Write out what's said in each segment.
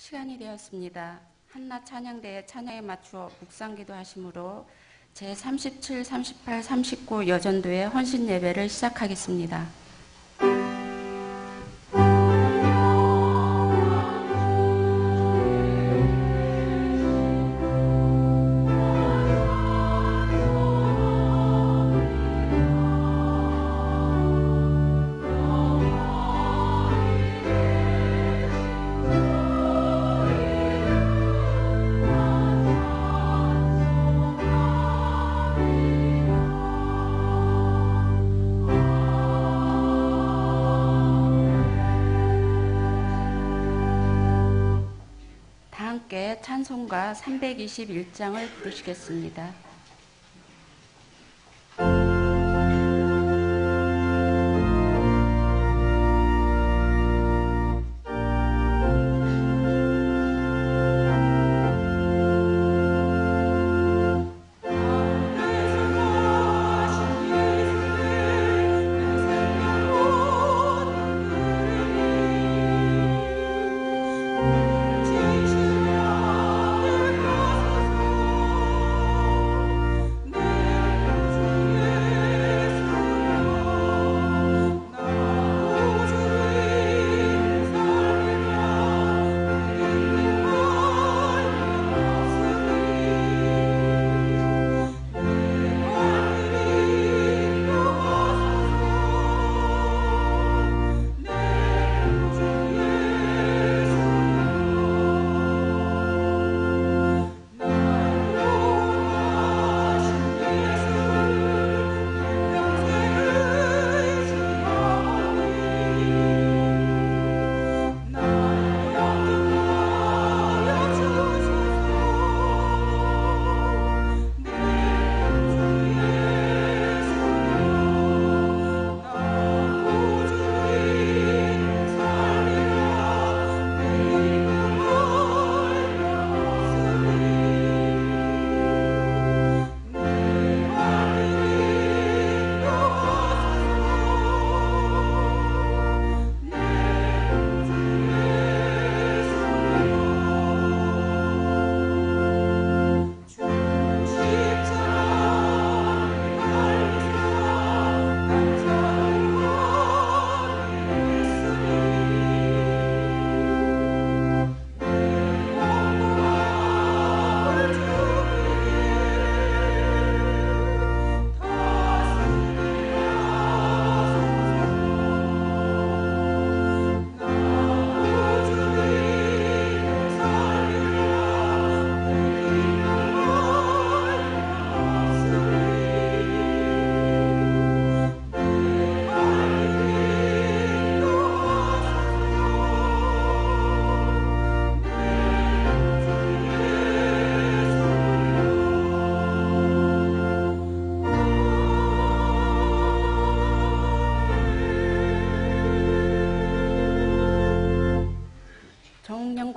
시간이 되었습니다. 한낮 찬양대의 찬양에 맞추어 묵상기도 하심으로 제37, 38, 39 여전도의 헌신 예배를 시작하겠습니다. 찬송가 321장을 부르시겠습니다.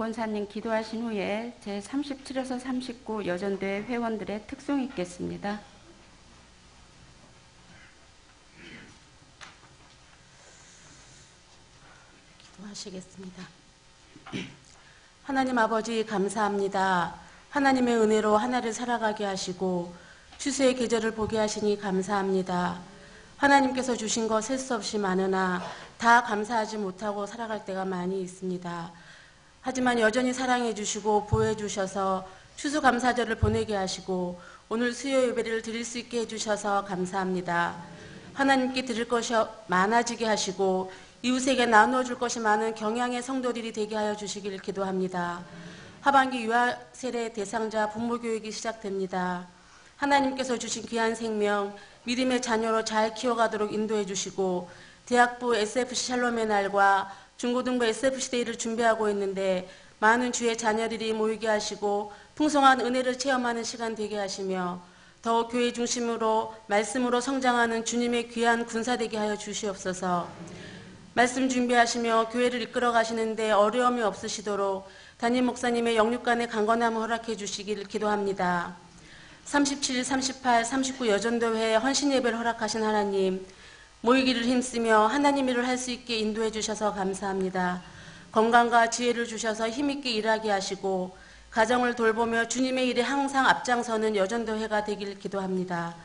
권사님 기도하신 후에 제37에서 39 여전도의 회원들의 특송이 있겠습니다. 기도하시겠습니다. 하나님 아버지 감사합니다. 하나님의 은혜로 하나를 살아가게 하시고 추수의 계절을 보게 하시니 감사합니다. 하나님께서 주신 것 셀 수 없이 많으나 다 감사하지 못하고 살아갈 때가 많이 있습니다. 하지만 여전히 사랑해 주시고 보호해 주셔서 추수감사절을 보내게 하시고 오늘 수요 예배를 드릴 수 있게 해주셔서 감사합니다. 하나님께 드릴 것이 많아지게 하시고 이웃에게 나누어줄 것이 많은 경향의 성도들이 되게 하여 주시길 기도합니다. 하반기 유아세례 대상자 부모교육이 시작됩니다. 하나님께서 주신 귀한 생명, 믿음의 자녀로 잘 키워가도록 인도해 주시고 대학부 SFC 샬롬의 날과 중고등부 SFC데이를 준비하고 있는데 많은 주의 자녀들이 모이게 하시고 풍성한 은혜를 체험하는 시간 되게 하시며 더욱 교회 중심으로 말씀으로 성장하는 주님의 귀한 군사 되게 하여 주시옵소서. 말씀 준비하시며 교회를 이끌어 가시는데 어려움이 없으시도록 담임 목사님의 영육간의 강건함을 허락해 주시기를 기도합니다. 37, 38, 39 여전도회에 헌신 예배를 허락하신 하나님, 모이기를 힘쓰며 하나님 일을 할 수 있게 인도해 주셔서 감사합니다. 건강과 지혜를 주셔서 힘있게 일하게 하시고 가정을 돌보며 주님의 일에 항상 앞장서는 여전도회가 되길 기도합니다.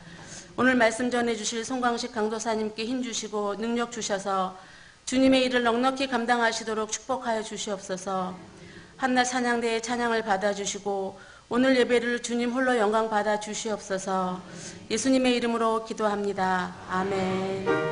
오늘 말씀 전해주실 송광식 강도사님께 힘 주시고 능력 주셔서 주님의 일을 넉넉히 감당하시도록 축복하여 주시옵소서. 한낮 찬양대의 찬양을 받아주시고 오늘 예배를 주님 홀로 영광 받아 주시옵소서. 예수님의 이름으로 기도합니다. 아멘.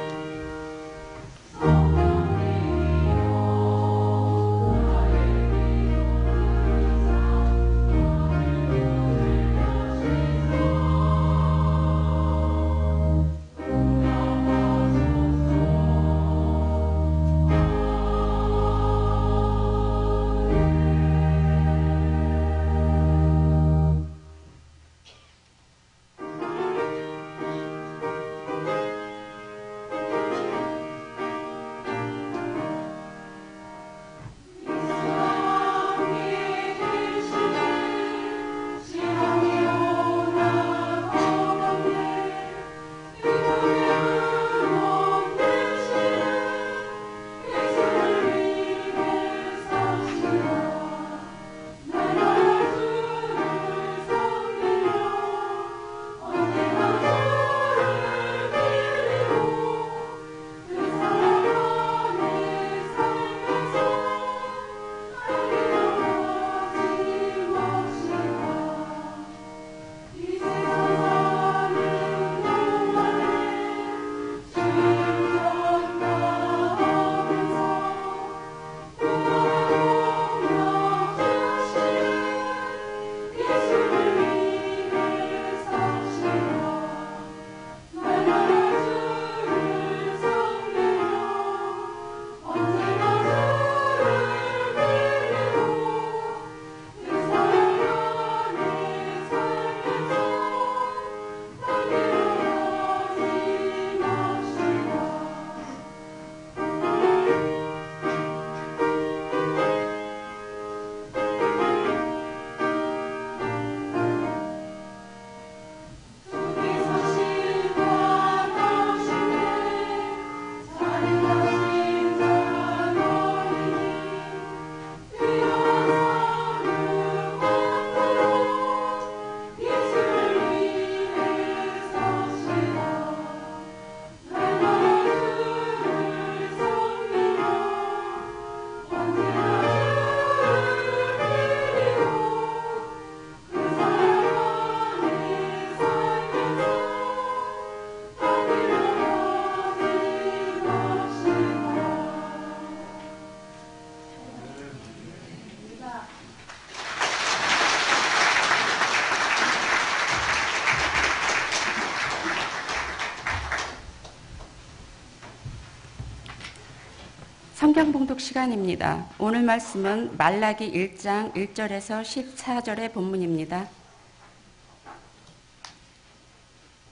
성경 봉독 시간입니다. 오늘 말씀은 말라기 1장 1절에서 14절의 본문입니다.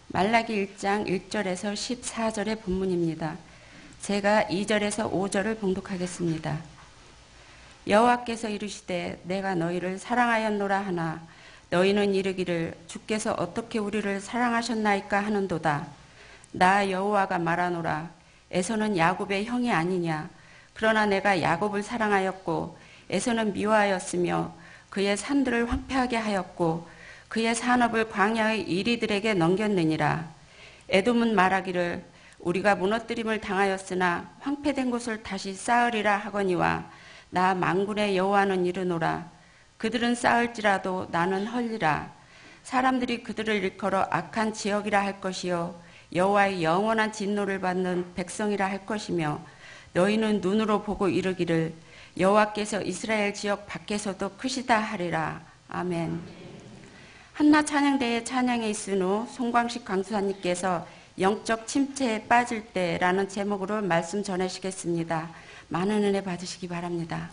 말라기 1장 1절에서 14절의 본문입니다. 제가 2절에서 5절을 봉독하겠습니다. 여호와께서 이르시되 내가 너희를 사랑하였노라 하나 너희는 이르기를 주께서 어떻게 우리를 사랑하셨나이까 하는도다. 나 여호와가 말하노라. 에서는 야곱의 형이 아니냐. 그러나 내가 야곱을 사랑하였고 에서는 미워하였으며 그의 산들을 황폐하게 하였고 그의 산업을 광야의 이리들에게 넘겼느니라. 에돔은 말하기를 우리가 무너뜨림을 당하였으나 황폐된 곳을 다시 쌓으리라 하거니와 나 만군의 여호와는 이르노라. 그들은 쌓을지라도 나는 헐리라. 사람들이 그들을 일컬어 악한 지역이라 할 것이요 여호와의 영원한 진노를 받는 백성이라 할 것이며 너희는 눈으로 보고 이르기를 여호와께서 이스라엘 지역 밖에서도 크시다 하리라. 아멘. 한낮 찬양대의 찬양에 있은 후 송광식 강수사님께서 영적 침체에 빠질 때라는 제목으로 말씀 전하시겠습니다. 많은 은혜 받으시기 바랍니다.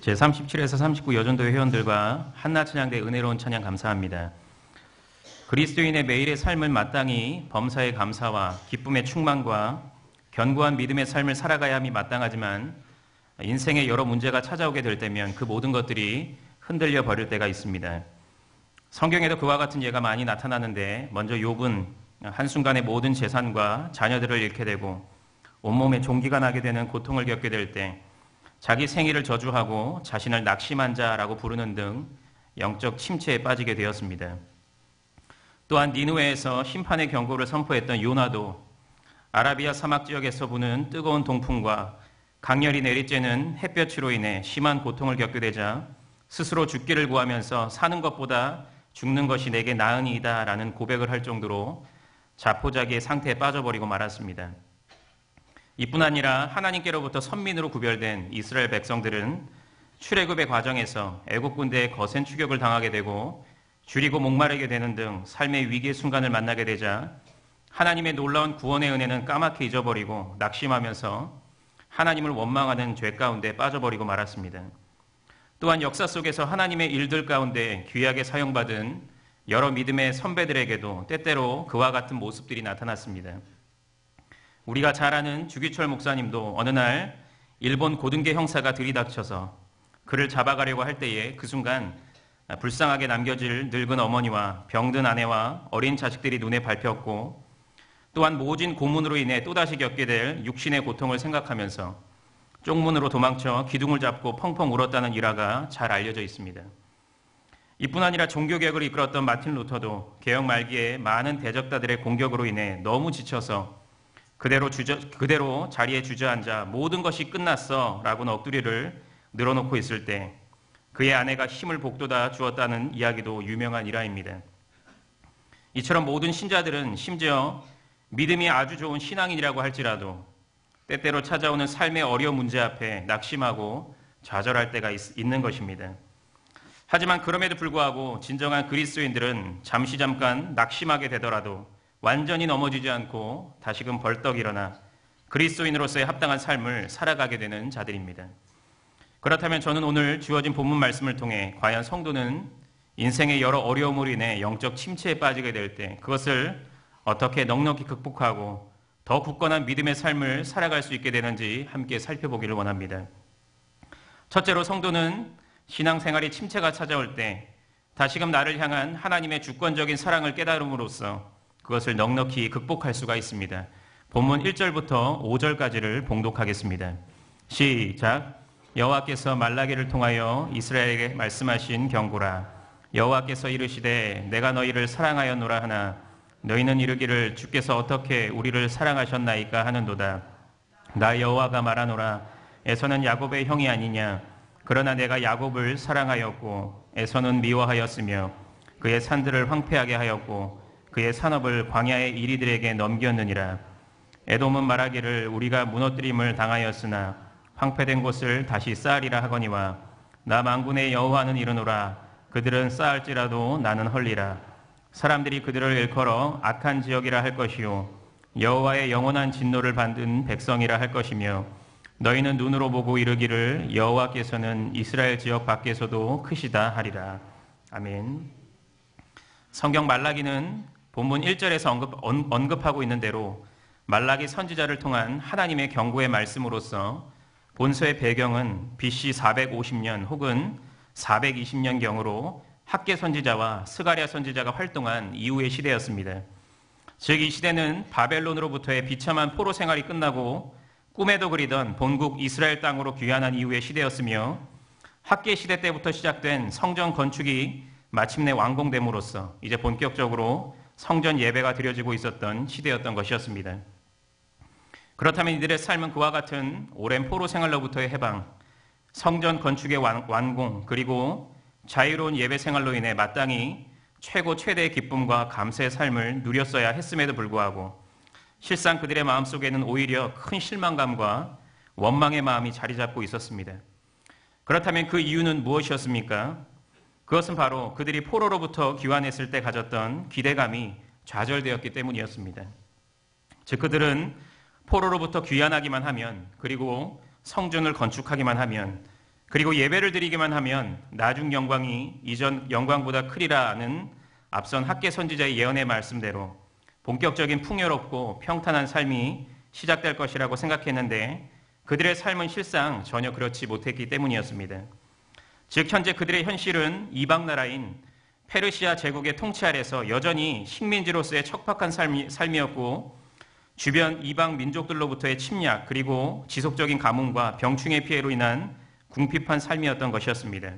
제37에서 39 여전도 회원들과 한나찬양대 은혜로운 찬양 감사합니다. 그리스도인의 매일의 삶은 마땅히 범사의 감사와 기쁨의 충만과 견고한 믿음의 삶을 살아가야 함이 마땅하지만 인생에 여러 문제가 찾아오게 될 때면 그 모든 것들이 흔들려 버릴 때가 있습니다. 성경에도 그와 같은 예가 많이 나타나는데 먼저 욥은 한순간에 모든 재산과 자녀들을 잃게 되고 온몸에 종기가 나게 되는 고통을 겪게 될 때 자기 생애를 저주하고 자신을 낙심한 자라고 부르는 등 영적 침체에 빠지게 되었습니다. 또한 니느웨에서 심판의 경고를 선포했던 요나도 아라비아 사막 지역에서 부는 뜨거운 동풍과 강렬히 내리쬐는 햇볕으로 인해 심한 고통을 겪게 되자 스스로 죽기를 구하면서 사는 것보다 죽는 것이 내게 나으니이다 라는 고백을 할 정도로 자포자기의 상태에 빠져버리고 말았습니다. 이뿐 아니라 하나님께로부터 선민으로 구별된 이스라엘 백성들은 출애굽의 과정에서 애국 군대의 거센 추격을 당하게 되고 줄이고 목마르게 되는 등 삶의 위기의 순간을 만나게 되자 하나님의 놀라운 구원의 은혜는 까맣게 잊어버리고 낙심하면서 하나님을 원망하는 죄 가운데 빠져버리고 말았습니다. 또한 역사 속에서 하나님의 일들 가운데 귀하게 사용받은 여러 믿음의 선배들에게도 때때로 그와 같은 모습들이 나타났습니다. 우리가 잘 아는 주기철 목사님도 어느 날 일본 고등계 형사가 들이닥쳐서 그를 잡아가려고 할 때에 그 순간 불쌍하게 남겨질 늙은 어머니와 병든 아내와 어린 자식들이 눈에 밟혔고 또한 모진 고문으로 인해 또다시 겪게 될 육신의 고통을 생각하면서 쪽문으로 도망쳐 기둥을 잡고 펑펑 울었다는 일화가 잘 알려져 있습니다. 이뿐 아니라 종교개혁을 이끌었던 마틴 루터도 개혁 말기에 많은 대적자들의 공격으로 인해 너무 지쳐서 그대로 자리에 주저앉아 모든 것이 끝났어 라고 넋두리를 늘어놓고 있을 때 그의 아내가 힘을 북돋아 주었다는 이야기도 유명한 일화입니다. 이처럼 모든 신자들은 심지어 믿음이 아주 좋은 신앙인이라고 할지라도 때때로 찾아오는 삶의 어려운 문제 앞에 낙심하고 좌절할 때가 있는 것입니다. 하지만 그럼에도 불구하고 진정한 그리스도인들은 잠깐 낙심하게 되더라도 완전히 넘어지지 않고 다시금 벌떡 일어나 그리스도인으로서의 합당한 삶을 살아가게 되는 자들입니다. 그렇다면 저는 오늘 주어진 본문 말씀을 통해 과연 성도는 인생의 여러 어려움으로 인해 영적 침체에 빠지게 될 때 그것을 어떻게 넉넉히 극복하고 더 굳건한 믿음의 삶을 살아갈 수 있게 되는지 함께 살펴보기를 원합니다. 첫째로 성도는 신앙생활의 침체가 찾아올 때 다시금 나를 향한 하나님의 주권적인 사랑을 깨달음으로써 그것을 넉넉히 극복할 수가 있습니다. 본문 1절부터 5절까지를 봉독하겠습니다. 시작. 여호와께서 말라기를 통하여 이스라엘에게 말씀하신 경고라. 여호와께서 이르시되 내가 너희를 사랑하였노라 하나 너희는 이르기를 주께서 어떻게 우리를 사랑하셨나이까 하는도다. 나 여호와가 말하노라. 에서는 야곱의 형이 아니냐. 그러나 내가 야곱을 사랑하였고 에서는 미워하였으며 그의 산들을 황폐하게 하였고 그의 산업을 광야의 이리들에게 넘겼느니라. 에돔은 말하기를 우리가 무너뜨림을 당하였으나 황폐된 곳을 다시 쌓으리라 하거니와 나 만군의 여호와는 이르노라. 그들은 쌓을지라도 나는 헐리라. 사람들이 그들을 일컬어 악한 지역이라 할 것이요 여호와의 영원한 진노를 받은 백성이라 할 것이며 너희는 눈으로 보고 이르기를 여호와께서는 이스라엘 지역 밖에서도 크시다 하리라. 아멘. 성경 말라기는 본문 1절에서 언급하고 있는 대로 말라기 선지자를 통한 하나님의 경고의 말씀으로서 본서의 배경은 BC 450년 혹은 420년경으로 학계 선지자와 스가랴 선지자가 활동한 이후의 시대였습니다. 즉 이 시대는 바벨론으로부터의 비참한 포로 생활이 끝나고 꿈에도 그리던 본국 이스라엘 땅으로 귀환한 이후의 시대였으며 학계 시대 때부터 시작된 성전 건축이 마침내 완공됨으로써 이제 본격적으로 성전 예배가 드려지고 있었던 시대였던 것이었습니다. 그렇다면 이들의 삶은 그와 같은 오랜 포로 생활로부터의 해방, 성전 건축의 완공, 그리고 자유로운 예배 생활로 인해 마땅히 최대의 기쁨과 감사의 삶을 누렸어야 했음에도 불구하고 실상 그들의 마음속에는 오히려 큰 실망감과 원망의 마음이 자리 잡고 있었습니다. 그렇다면 그 이유는 무엇이었습니까? 그것은 바로 그들이 포로로부터 귀환했을 때 가졌던 기대감이 좌절되었기 때문이었습니다. 즉 그들은 포로로부터 귀환하기만 하면 그리고 성전을 건축하기만 하면 그리고 예배를 드리기만 하면 나중 영광이 이전 영광보다 크리라는 앞선 학계 선지자의 예언의 말씀대로 본격적인 풍요롭고 평탄한 삶이 시작될 것이라고 생각했는데 그들의 삶은 실상 전혀 그렇지 못했기 때문이었습니다. 즉 현재 그들의 현실은 이방 나라인 페르시아 제국의 통치 아래서 여전히 식민지로서의 척박한 삶이었고 주변 이방 민족들로부터의 침략 그리고 지속적인 가뭄과 병충해 피해로 인한 궁핍한 삶이었던 것이었습니다.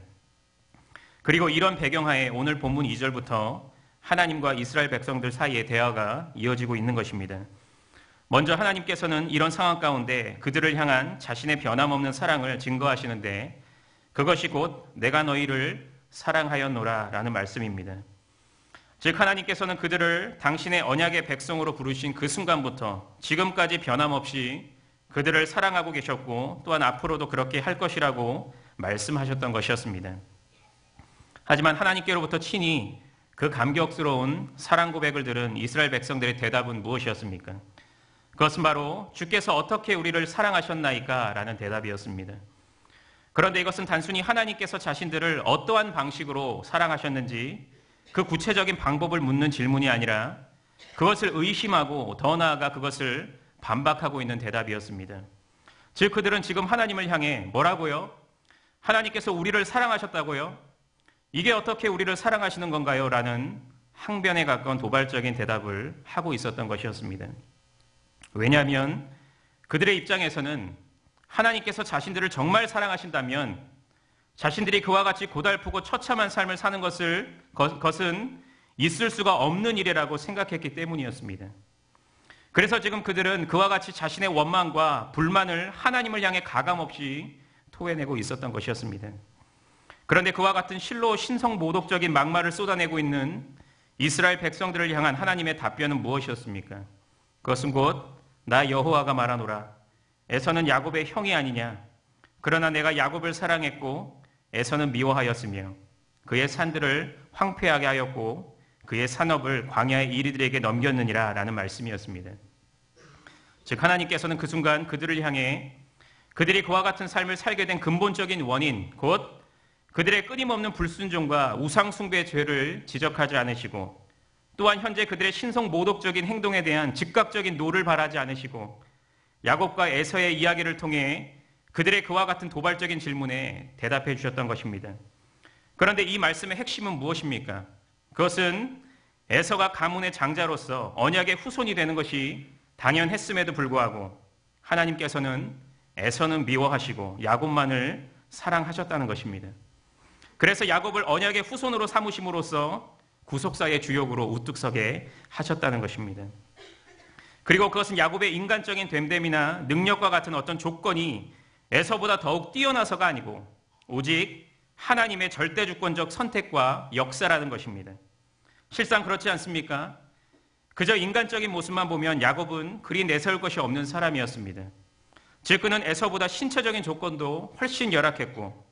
그리고 이런 배경하에 오늘 본문 2절부터 하나님과 이스라엘 백성들 사이의 대화가 이어지고 있는 것입니다. 먼저 하나님께서는 이런 상황 가운데 그들을 향한 자신의 변함없는 사랑을 증거하시는데 그것이 곧 내가 너희를 사랑하였노라 라는 말씀입니다. 즉 하나님께서는 그들을 당신의 언약의 백성으로 부르신 그 순간부터 지금까지 변함없이 그들을 사랑하고 계셨고 또한 앞으로도 그렇게 할 것이라고 말씀하셨던 것이었습니다. 하지만 하나님께로부터 친히 그 감격스러운 사랑 고백을 들은 이스라엘 백성들의 대답은 무엇이었습니까? 그것은 바로 주께서 어떻게 우리를 사랑하셨나이까? 라는 대답이었습니다. 그런데 이것은 단순히 하나님께서 자신들을 어떠한 방식으로 사랑하셨는지 그 구체적인 방법을 묻는 질문이 아니라 그것을 의심하고 더 나아가 그것을 반박하고 있는 대답이었습니다. 즉 그들은 지금 하나님을 향해 뭐라고요? 하나님께서 우리를 사랑하셨다고요? 이게 어떻게 우리를 사랑하시는 건가요? 라는 항변에 가까운 도발적인 대답을 하고 있었던 것이었습니다. 왜냐하면 그들의 입장에서는 하나님께서 자신들을 정말 사랑하신다면 자신들이 그와 같이 고달프고 처참한 삶을 사는 것은 있을 수가 없는 일이라고 생각했기 때문이었습니다. 그래서 지금 그들은 그와 같이 자신의 원망과 불만을 하나님을 향해 가감없이 토해내고 있었던 것이었습니다. 그런데 그와 같은 실로 신성모독적인 막말을 쏟아내고 있는 이스라엘 백성들을 향한 하나님의 답변은 무엇이었습니까? 그것은 곧 나 여호와가 말하노라. 에서는 야곱의 형이 아니냐. 그러나 내가 야곱을 사랑했고 에서는 미워하였으며 그의 산들을 황폐하게 하였고 그의 산업을 광야의 이리들에게 넘겼느니라 라는 말씀이었습니다. 즉 하나님께서는 그 순간 그들을 향해 그들이 그와 같은 삶을 살게 된 근본적인 원인 곧 그들의 끊임없는 불순종과 우상숭배의 죄를 지적하지 않으시고 또한 현재 그들의 신성모독적인 행동에 대한 즉각적인 노를 바라지 않으시고 야곱과 에서의 이야기를 통해 그들의 그와 같은 도발적인 질문에 대답해 주셨던 것입니다. 그런데 이 말씀의 핵심은 무엇입니까? 그것은 에서가 가문의 장자로서 언약의 후손이 되는 것이 당연했음에도 불구하고 하나님께서는 에서는 미워하시고 야곱만을 사랑하셨다는 것입니다. 그래서 야곱을 언약의 후손으로 삼으심으로써 구속사의 주역으로 우뚝 서게 하셨다는 것입니다. 그리고 그것은 야곱의 인간적인 됨됨이나 능력과 같은 어떤 조건이 에서보다 더욱 뛰어나서가 아니고 오직 하나님의 절대주권적 선택과 역사라는 것입니다. 실상 그렇지 않습니까? 그저 인간적인 모습만 보면 야곱은 그리 내세울 것이 없는 사람이었습니다. 즉 그는 에서보다 신체적인 조건도 훨씬 열악했고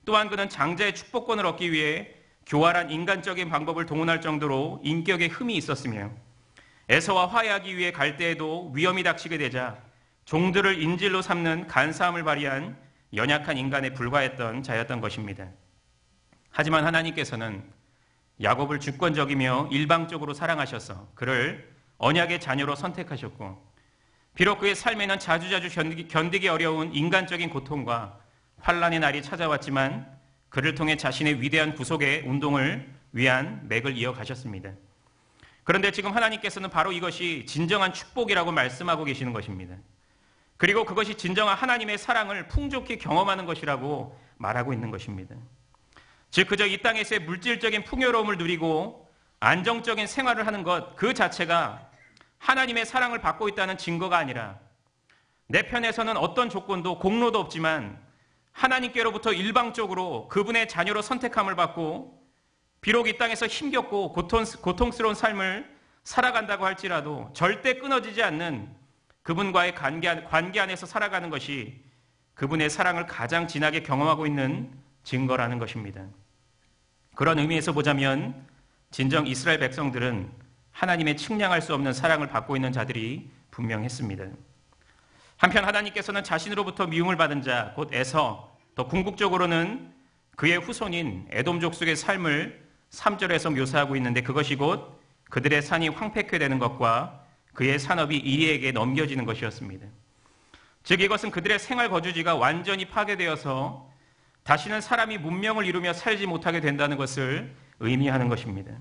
또한 그는 장자의 축복권을 얻기 위해 교활한 인간적인 방법을 동원할 정도로 인격에 흠이 있었으며 에서와 화해하기 위해 갈 때에도 위험이 닥치게 되자 종들을 인질로 삼는 간사함을 발휘한 연약한 인간에 불과했던 자였던 것입니다. 하지만 하나님께서는 야곱을 주권적이며 일방적으로 사랑하셔서 그를 언약의 자녀로 선택하셨고 비록 그의 삶에는 자주자주 견디기 어려운 인간적인 고통과 환난의 날이 찾아왔지만 그를 통해 자신의 위대한 구속의 운동을 위한 맥을 이어가셨습니다. 그런데 지금 하나님께서는 바로 이것이 진정한 축복이라고 말씀하고 계시는 것입니다. 그리고 그것이 진정한 하나님의 사랑을 풍족히 경험하는 것이라고 말하고 있는 것입니다. 즉 그저 이 땅에서의 물질적인 풍요로움을 누리고 안정적인 생활을 하는 것 그 자체가 하나님의 사랑을 받고 있다는 증거가 아니라 내 편에서는 어떤 조건도 공로도 없지만 하나님께로부터 일방적으로 그분의 자녀로 선택함을 받고 비록 이 땅에서 힘겹고 고통스러운 삶을 살아간다고 할지라도 절대 끊어지지 않는 그분과의 관계 안에서 살아가는 것이 그분의 사랑을 가장 진하게 경험하고 있는 증거라는 것입니다. 그런 의미에서 보자면 진정 이스라엘 백성들은 하나님의 측량할 수 없는 사랑을 받고 있는 자들이 분명했습니다. 한편 하나님께서는 자신으로부터 미움을 받은 자, 곧 에서, 더 궁극적으로는 그의 후손인 에돔 족속의 삶을 3절에서 묘사하고 있는데 그것이 곧 그들의 산이 황폐케 되는 것과 그의 산업이 이리에게 넘겨지는 것이었습니다. 즉 이것은 그들의 생활 거주지가 완전히 파괴되어서 다시는 사람이 문명을 이루며 살지 못하게 된다는 것을 의미하는 것입니다.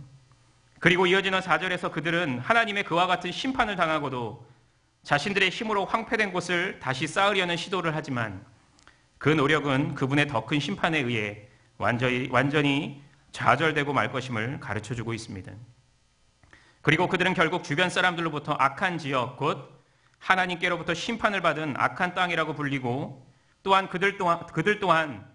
그리고 이어지는 4절에서 그들은 하나님의 그와 같은 심판을 당하고도 자신들의 힘으로 황폐된 곳을 다시 쌓으려는 시도를 하지만 그 노력은 그분의 더 큰 심판에 의해 완전히 좌절되고 말 것임을 가르쳐주고 있습니다. 그리고 그들은 결국 주변 사람들로부터 악한 지역, 곧 하나님께로부터 심판을 받은 악한 땅이라고 불리고 또한 그들 또한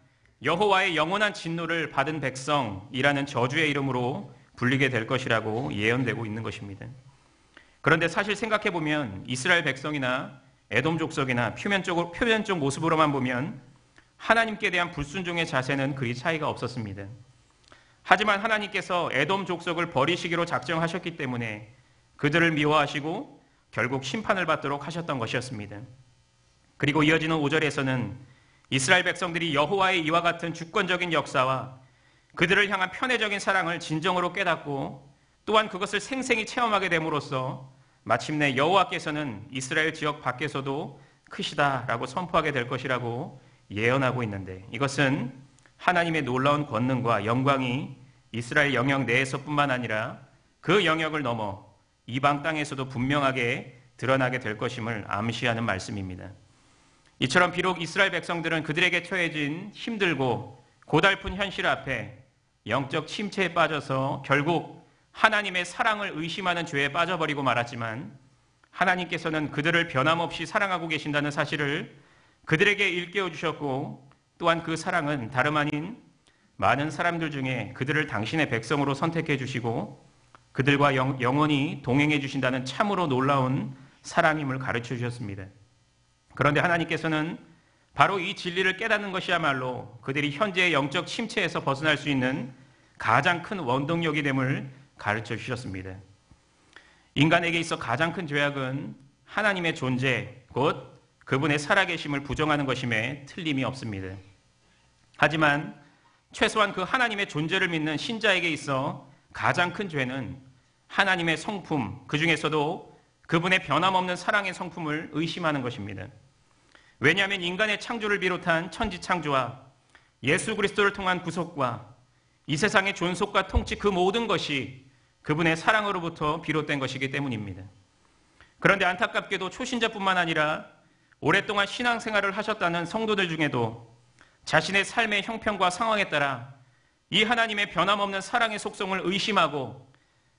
여호와의 영원한 진노를 받은 백성이라는 저주의 이름으로 불리게 될 것이라고 예언되고 있는 것입니다. 그런데 사실 생각해보면 이스라엘 백성이나 에돔 족속이나 표면적 모습으로만 보면 하나님께 대한 불순종의 자세는 그리 차이가 없었습니다. 하지만 하나님께서 에돔 족속을 버리시기로 작정하셨기 때문에 그들을 미워하시고 결국 심판을 받도록 하셨던 것이었습니다. 그리고 이어지는 5절에서는 이스라엘 백성들이 여호와의 이와 같은 주권적인 역사와 그들을 향한 편애적인 사랑을 진정으로 깨닫고 또한 그것을 생생히 체험하게 됨으로써 마침내 여호와께서는 이스라엘 지역 밖에서도 크시다라고 선포하게 될 것이라고 예언하고 있는데 이것은 하나님의 놀라운 권능과 영광이 이스라엘 영역 내에서뿐만 아니라 그 영역을 넘어 이방 땅에서도 분명하게 드러나게 될 것임을 암시하는 말씀입니다. 이처럼 비록 이스라엘 백성들은 그들에게 처해진 힘들고 고달픈 현실 앞에 영적 침체에 빠져서 결국 하나님의 사랑을 의심하는 죄에 빠져버리고 말았지만 하나님께서는 그들을 변함없이 사랑하고 계신다는 사실을 그들에게 일깨워 주셨고 또한 그 사랑은 다름 아닌 많은 사람들 중에 그들을 당신의 백성으로 선택해 주시고 그들과 영원히 동행해 주신다는 참으로 놀라운 사랑임을 가르쳐 주셨습니다. 그런데 하나님께서는 바로 이 진리를 깨닫는 것이야말로 그들이 현재의 영적 침체에서 벗어날 수 있는 가장 큰 원동력이 됨을 가르쳐 주셨습니다. 인간에게 있어 가장 큰 죄악은 하나님의 존재, 곧 그분의 살아계심을 부정하는 것임에 틀림이 없습니다. 하지만 최소한 그 하나님의 존재를 믿는 신자에게 있어 가장 큰 죄는 하나님의 성품, 그 중에서도 그분의 변함없는 사랑의 성품을 의심하는 것입니다. 왜냐하면 인간의 창조를 비롯한 천지창조와 예수 그리스도를 통한 구속과 이 세상의 존속과 통치 그 모든 것이 그분의 사랑으로부터 비롯된 것이기 때문입니다. 그런데 안타깝게도 초신자뿐만 아니라 오랫동안 신앙생활을 하셨다는 성도들 중에도 자신의 삶의 형편과 상황에 따라 이 하나님의 변함없는 사랑의 속성을 의심하고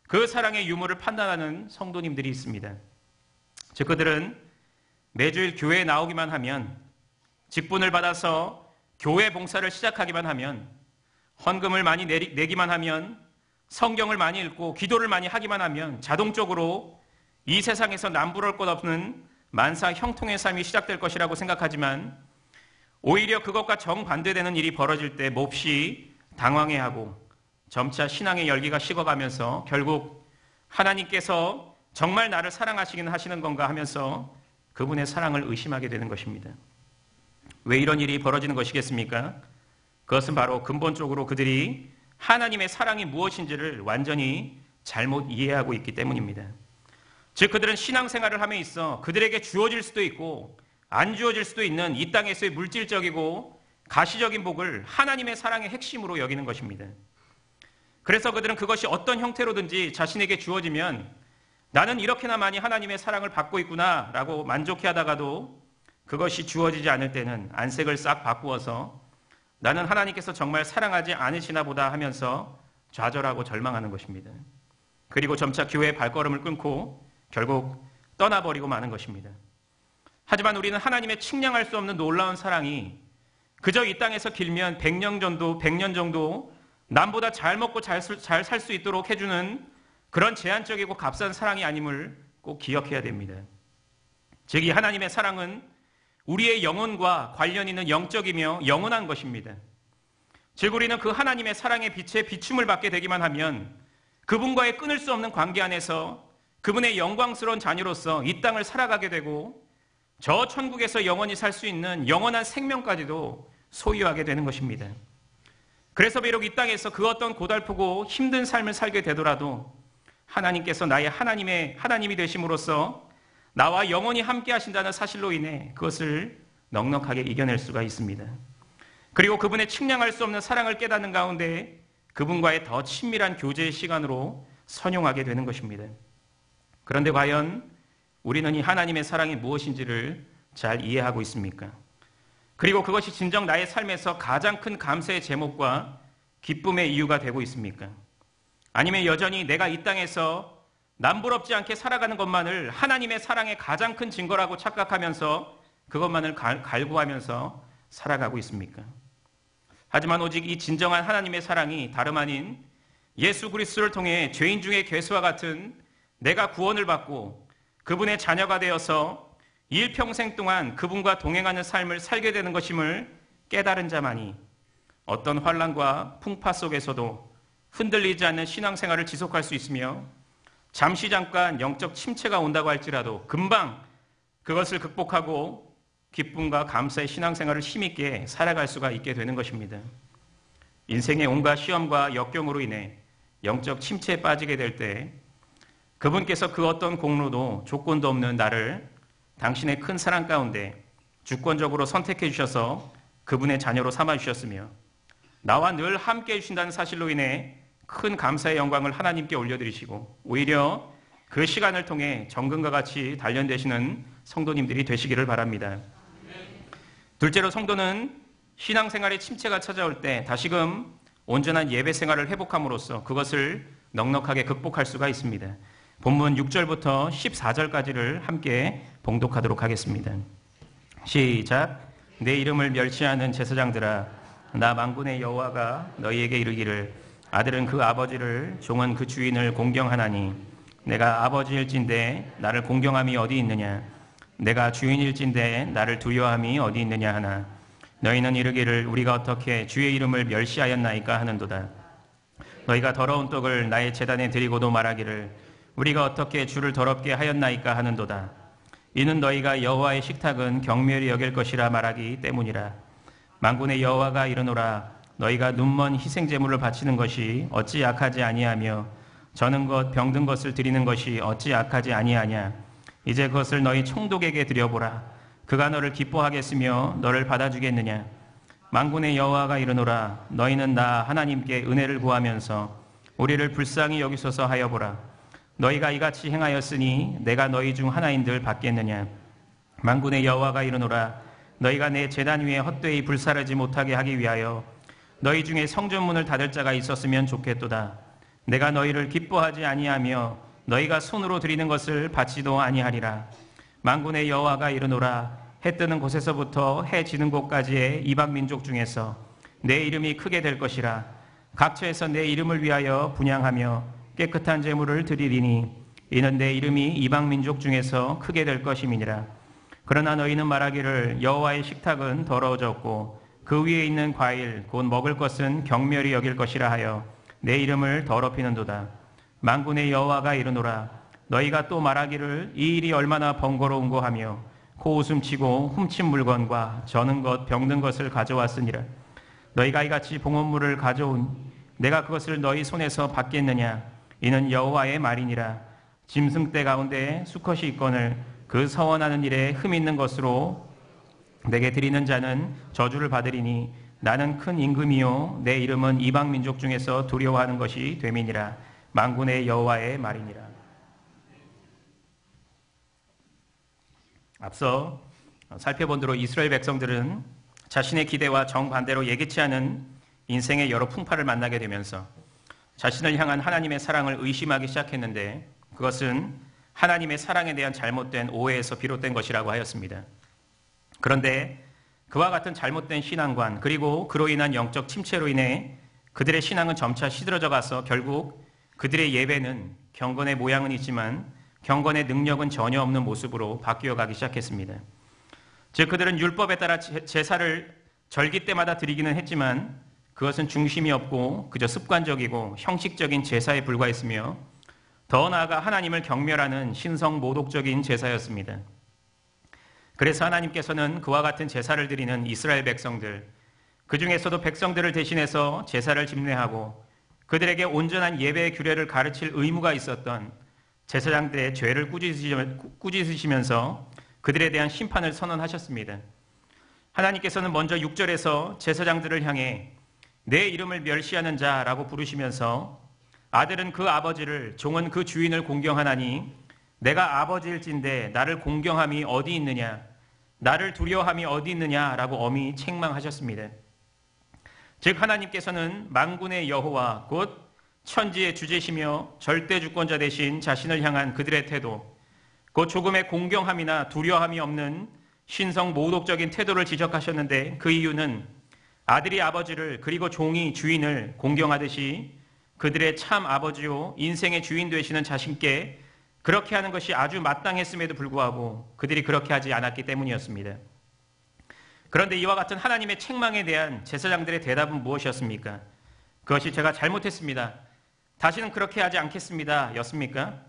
그 사랑의 유무를 판단하는 성도님들이 있습니다. 즉 그들은 매주일 교회에 나오기만 하면, 직분을 받아서 교회 봉사를 시작하기만 하면, 헌금을 많이 내기만 하면, 성경을 많이 읽고 기도를 많이 하기만 하면 자동적으로 이 세상에서 남부러울 것 없는 만사 형통의 삶이 시작될 것이라고 생각하지만 오히려 그것과 정반대되는 일이 벌어질 때 몹시 당황해하고 점차 신앙의 열기가 식어가면서 결국 하나님께서 정말 나를 사랑하시긴 하시는 건가 하면서 그분의 사랑을 의심하게 되는 것입니다. 왜 이런 일이 벌어지는 것이겠습니까? 그것은 바로 근본적으로 그들이 하나님의 사랑이 무엇인지를 완전히 잘못 이해하고 있기 때문입니다. 즉 그들은 신앙생활을 함에 있어 그들에게 주어질 수도 있고 안 주어질 수도 있는 이 땅에서의 물질적이고 가시적인 복을 하나님의 사랑의 핵심으로 여기는 것입니다. 그래서 그들은 그것이 어떤 형태로든지 자신에게 주어지면 나는 이렇게나 많이 하나님의 사랑을 받고 있구나 라고 만족해하다가도 그것이 주어지지 않을 때는 안색을 싹 바꾸어서 나는 하나님께서 정말 사랑하지 않으시나 보다 하면서 좌절하고 절망하는 것입니다. 그리고 점차 교회의 발걸음을 끊고 결국 떠나버리고 마는 것입니다. 하지만 우리는 하나님의 측량할 수 없는 놀라운 사랑이 그저 이 땅에서 길면 100년 정도 남보다 잘 먹고 잘 살 수 있도록 해주는 그런 제한적이고 값싼 사랑이 아님을 꼭 기억해야 됩니다. 즉 이 하나님의 사랑은 우리의 영혼과 관련 있는 영적이며 영원한 것입니다. 즉 우리는 그 하나님의 사랑의 빛에 비춤을 받게 되기만 하면 그분과의 끊을 수 없는 관계 안에서 그분의 영광스러운 자녀로서 이 땅을 살아가게 되고 저 천국에서 영원히 살 수 있는 영원한 생명까지도 소유하게 되는 것입니다. 그래서 비록 이 땅에서 그 어떤 고달프고 힘든 삶을 살게 되더라도 하나님께서 나의 하나님이 되심으로써 나와 영원히 함께 하신다는 사실로 인해 그것을 넉넉하게 이겨낼 수가 있습니다. 그리고 그분의 측량할 수 없는 사랑을 깨닫는 가운데 그분과의 더 친밀한 교제의 시간으로 선용하게 되는 것입니다. 그런데 과연 우리는 이 하나님의 사랑이 무엇인지를 잘 이해하고 있습니까? 그리고 그것이 진정 나의 삶에서 가장 큰 감사의 제목과 기쁨의 이유가 되고 있습니까? 아니면 여전히 내가 이 땅에서 남부럽지 않게 살아가는 것만을 하나님의 사랑의 가장 큰 증거라고 착각하면서 그것만을 갈구하면서 살아가고 있습니까? 하지만 오직 이 진정한 하나님의 사랑이 다름 아닌 예수 그리스도를 통해 죄인 중에 괴수와 같은 내가 구원을 받고 그분의 자녀가 되어서 일평생 동안 그분과 동행하는 삶을 살게 되는 것임을 깨달은 자만이 어떤 환난과 풍파 속에서도 흔들리지 않는 신앙생활을 지속할 수 있으며 잠시 잠깐 영적 침체가 온다고 할지라도 금방 그것을 극복하고 기쁨과 감사의 신앙생활을 힘있게 살아갈 수가 있게 되는 것입니다. 인생의 온갖 시험과 역경으로 인해 영적 침체에 빠지게 될 때 그분께서 그 어떤 공로도 조건도 없는 나를 당신의 큰 사랑 가운데 주권적으로 선택해 주셔서 그분의 자녀로 삼아 주셨으며 나와 늘 함께 해주신다는 사실로 인해 큰 감사의 영광을 하나님께 올려드리시고 오히려 그 시간을 통해 정금과 같이 단련되시는 성도님들이 되시기를 바랍니다. 둘째로 성도는 신앙생활의 침체가 찾아올 때 다시금 온전한 예배 생활을 회복함으로써 그것을 넉넉하게 극복할 수가 있습니다. 본문 6절부터 14절까지를 함께 봉독하도록 하겠습니다. 시작. 내 이름을 멸시하는 제사장들아, 나 만군의 여호와가 너희에게 이르기를 아들은 그 아버지를 종은 그 주인을 공경하나니 내가 아버지일진데 나를 공경함이 어디 있느냐, 내가 주인일진데 나를 두려워함이 어디 있느냐 하나 너희는 이르기를 우리가 어떻게 주의 이름을 멸시하였나이까 하는도다. 너희가 더러운 떡을 나의 제단에 드리고도 말하기를 우리가 어떻게 주를 더럽게 하였나이까 하는도다. 이는 너희가 여호와의 식탁은 경멸히 여길 것이라 말하기 때문이라. 만군의 여호와가 이르노라. 너희가 눈먼 희생제물을 바치는 것이 어찌 악하지 아니하며 저는 것 병든 것을 드리는 것이 어찌 악하지 아니하냐. 이제 그것을 너희 총독에게 드려보라. 그가 너를 기뻐하겠으며 너를 받아주겠느냐. 만군의 여호와가 이르노라. 너희는 나 하나님께 은혜를 구하면서 우리를 불쌍히 여기소서 하여보라. 너희가 이같이 행하였으니 내가 너희 중 하나인들 받겠느냐. 만군의 여호와가 이르노라. 너희가 내 제단 위에 헛되이 불사르지 못하게 하기 위하여 너희 중에 성전문을 닫을 자가 있었으면 좋겠도다. 내가 너희를 기뻐하지 아니하며 너희가 손으로 드리는 것을 받지도 아니하리라. 만군의 여호와가 이르노라. 해 뜨는 곳에서부터 해 지는 곳까지의 이방 민족 중에서 내 이름이 크게 될 것이라. 각처에서 내 이름을 위하여 분향하며 깨끗한 제물을 드리리니 이는 내 이름이 이방 민족 중에서 크게 될 것임이니라. 그러나 너희는 말하기를 여호와의 식탁은 더러워졌고 그 위에 있는 과일 곧 먹을 것은 경멸히 여길 것이라 하여 내 이름을 더럽히는도다. 만군의 여호와가 이르노라. 너희가 또 말하기를 이 일이 얼마나 번거로운고 하며 코웃음치고 훔친 물건과 저는 것 병든 것을 가져왔으니라. 너희가 이같이 봉헌물을 가져온 내가 그것을 너희 손에서 받겠느냐. 이는 여호와의 말이니라. 짐승 떼 가운데 수컷이 있거늘 그 서원하는 일에 흠 있는 것으로 내게 드리는 자는 저주를 받으리니 나는 큰 임금이요 내 이름은 이방 민족 중에서 두려워하는 것이 됨이니라. 만군의 여호와의 말이니라. 앞서 살펴본 대로 이스라엘 백성들은 자신의 기대와 정반대로 예기치 않은 인생의 여러 풍파를 만나게 되면서 자신을 향한 하나님의 사랑을 의심하기 시작했는데 그것은 하나님의 사랑에 대한 잘못된 오해에서 비롯된 것이라고 하였습니다. 그런데 그와 같은 잘못된 신앙관 그리고 그로 인한 영적 침체로 인해 그들의 신앙은 점차 시들어져 가서 결국 그들의 예배는 경건의 모양은 있지만 경건의 능력은 전혀 없는 모습으로 바뀌어 가기 시작했습니다. 즉 그들은 율법에 따라 제사를 절기 때마다 드리기는 했지만 그것은 중심이 없고 그저 습관적이고 형식적인 제사에 불과했으며 더 나아가 하나님을 경멸하는 신성 모독적인 제사였습니다. 그래서 하나님께서는 그와 같은 제사를 드리는 이스라엘 백성들, 그 중에서도 백성들을 대신해서 제사를 집례하고 그들에게 온전한 예배의 규례를 가르칠 의무가 있었던 제사장들의 죄를 꾸짖으시면서 그들에 대한 심판을 선언하셨습니다. 하나님께서는 먼저 6절에서 제사장들을 향해 내 이름을 멸시하는 자라고 부르시면서 아들은 그 아버지를, 종은 그 주인을 공경하나니 내가 아버지일진데 나를 공경함이 어디 있느냐, 나를 두려워함이 어디 있느냐라고 엄히 책망하셨습니다. 즉 하나님께서는 만군의 여호와 곧 천지의 주제시며 절대 주권자 되신 자신을 향한 그들의 태도, 곧 조금의 공경함이나 두려움이 없는 신성 모독적인 태도를 지적하셨는데 그 이유는 아들이 아버지를 그리고 종이 주인을 공경하듯이 그들의 참 아버지요 인생의 주인 되시는 자신께 그렇게 하는 것이 아주 마땅했음에도 불구하고 그들이 그렇게 하지 않았기 때문이었습니다. 그런데 이와 같은 하나님의 책망에 대한 제사장들의 대답은 무엇이었습니까? 그것이 제가 잘못했습니다. 다시는 그렇게 하지 않겠습니다. 였습니까?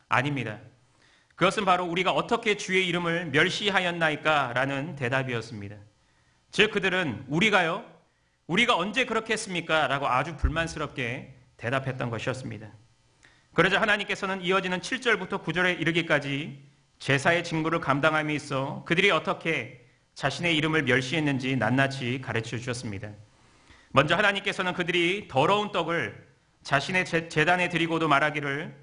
아닙니다. 그것은 바로 우리가 어떻게 주의 이름을 멸시하였나이까? 라는 대답이었습니다. 즉 그들은 우리가요? 우리가 언제 그렇게 했습니까? 라고 아주 불만스럽게 대답했던 것이었습니다. 그러자 하나님께서는 이어지는 7절부터 9절에 이르기까지 제사의 직무를 감당함에 있어 그들이 어떻게 자신의 이름을 멸시했는지 낱낱이 가르쳐 주셨습니다. 먼저 하나님께서는 그들이 더러운 떡을 자신의 제단에 드리고도 말하기를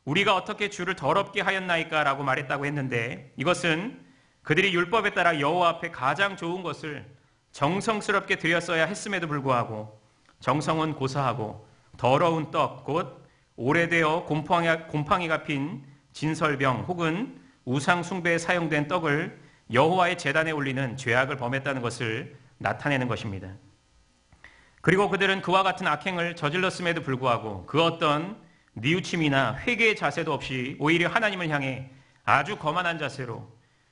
우리가 어떻게 주를 더럽게 하였나이까 라고 말했다고 했는데 이것은 그들이 율법에 따라 여호와 앞에 가장 좋은 것을 정성스럽게 드렸어야 했음에도 불구하고 정성은 고사하고 더러운 떡, 곧 오래되어 곰팡이가 핀 진설병 혹은 우상 숭배에 사용된 떡을 여호와의 제단에 올리는 죄악을 범했다는 것을 나타내는 것입니다. 그리고 그들은 그와 같은 악행을 저질렀음에도 불구하고 그 어떤 뉘우침이나 회개의 자세도 없이 오히려 하나님을 향해 아주 거만한 자세로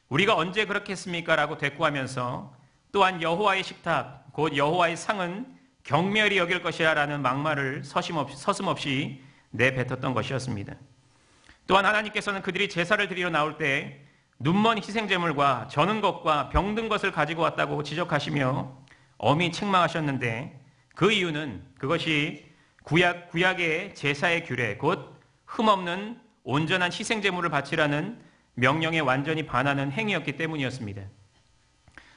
우리가 언제 그렇게 했습니까? 라고 대꾸하면서 또한 여호와의 식탁, 곧 여호와의 상은 경멸히 여길 것이야 라는 막말을 서슴없이 내뱉었던 것이었습니다. 또한 하나님께서는 그들이 제사를 드리러 나올 때 눈먼 희생제물과 저는 것과 병든 것을 가지고 왔다고 지적하시며 엄히 책망하셨는데 그 이유는 그것이 구약의 제사의 규례, 곧 흠없는 온전한 희생제물을 바치라는 명령에 완전히 반하는 행위였기 때문이었습니다.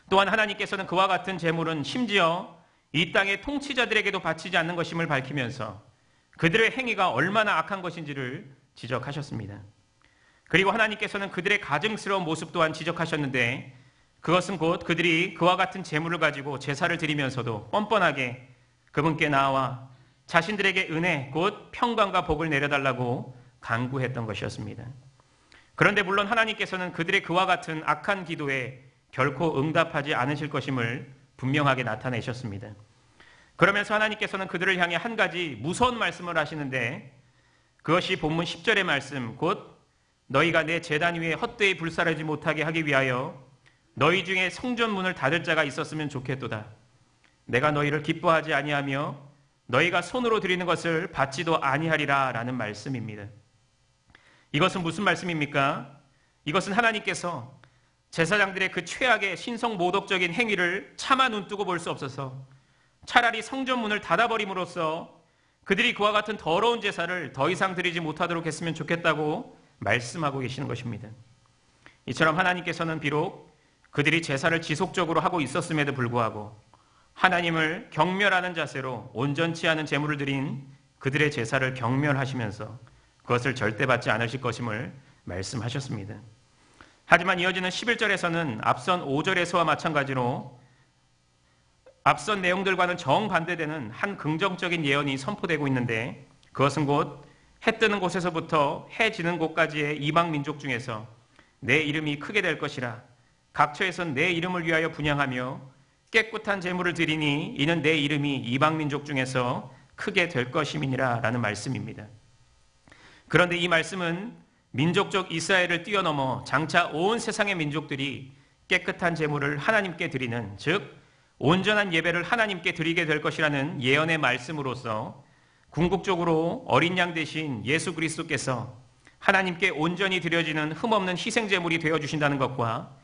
또한 하나님께서는 그와 같은 제물은 심지어 이 땅의 통치자들에게도 바치지 않는 것임을 밝히면서 그들의 행위가 얼마나 악한 것인지를 지적하셨습니다. 그리고 하나님께서는 그들의 가증스러운 모습 또한 지적하셨는데 그것은 곧 그들이 그와 같은 제물을 가지고 제사를 드리면서도 뻔뻔하게 그분께 나와 자신들에게 은혜, 곧 평강과 복을 내려달라고 간구했던 것이었습니다. 그런데 물론 하나님께서는 그들의 그와 같은 악한 기도에 결코 응답하지 않으실 것임을 분명하게 나타내셨습니다. 그러면서 하나님께서는 그들을 향해 한 가지 무서운 말씀을 하시는데 그것이 본문 10절의 말씀, 곧 너희가 내 제단 위에 헛되이 불사르지 못하게 하기 위하여 너희 중에 성전 문을 닫을 자가 있었으면 좋겠도다. 내가 너희를 기뻐하지 아니하며 너희가 손으로 드리는 것을 받지도 아니하리라 라는 말씀입니다. 이것은 무슨 말씀입니까? 이것은 하나님께서 제사장들의 그 최악의 신성 모독적인 행위를 차마 눈뜨고 볼 수 없어서 차라리 성전 문을 닫아버림으로써 그들이 그와 같은 더러운 제사를 더 이상 드리지 못하도록 했으면 좋겠다고 말씀하고 계시는 것입니다. 이처럼 하나님께서는 비록 그들이 제사를 지속적으로 하고 있었음에도 불구하고 하나님을 경멸하는 자세로 온전치 않은 제물을 드린 그들의 제사를 경멸하시면서 그것을 절대 받지 않으실 것임을 말씀하셨습니다. 하지만 이어지는 11절에서는 앞선 5절에서와 마찬가지로 앞선 내용들과는 정반대되는 한 긍정적인 예언이 선포되고 있는데 그것은 곧 해 뜨는 곳에서부터 해 지는 곳까지의 이방 민족 중에서 내 이름이 크게 될 것이라. 각처에선 내 이름을 위하여 분향하며 깨끗한 제물을 드리니 이는 내 이름이 이방 민족 중에서 크게 될 것임이니라 라는 말씀입니다. 그런데 이 말씀은 민족적 이스라엘을 뛰어넘어 장차 온 세상의 민족들이 깨끗한 제물을 하나님께 드리는, 즉 온전한 예배를 하나님께 드리게 될 것이라는 예언의 말씀으로서 궁극적으로 어린 양 대신 예수 그리스도께서 하나님께 온전히 드려지는 흠없는 희생제물이 되어주신다는 것과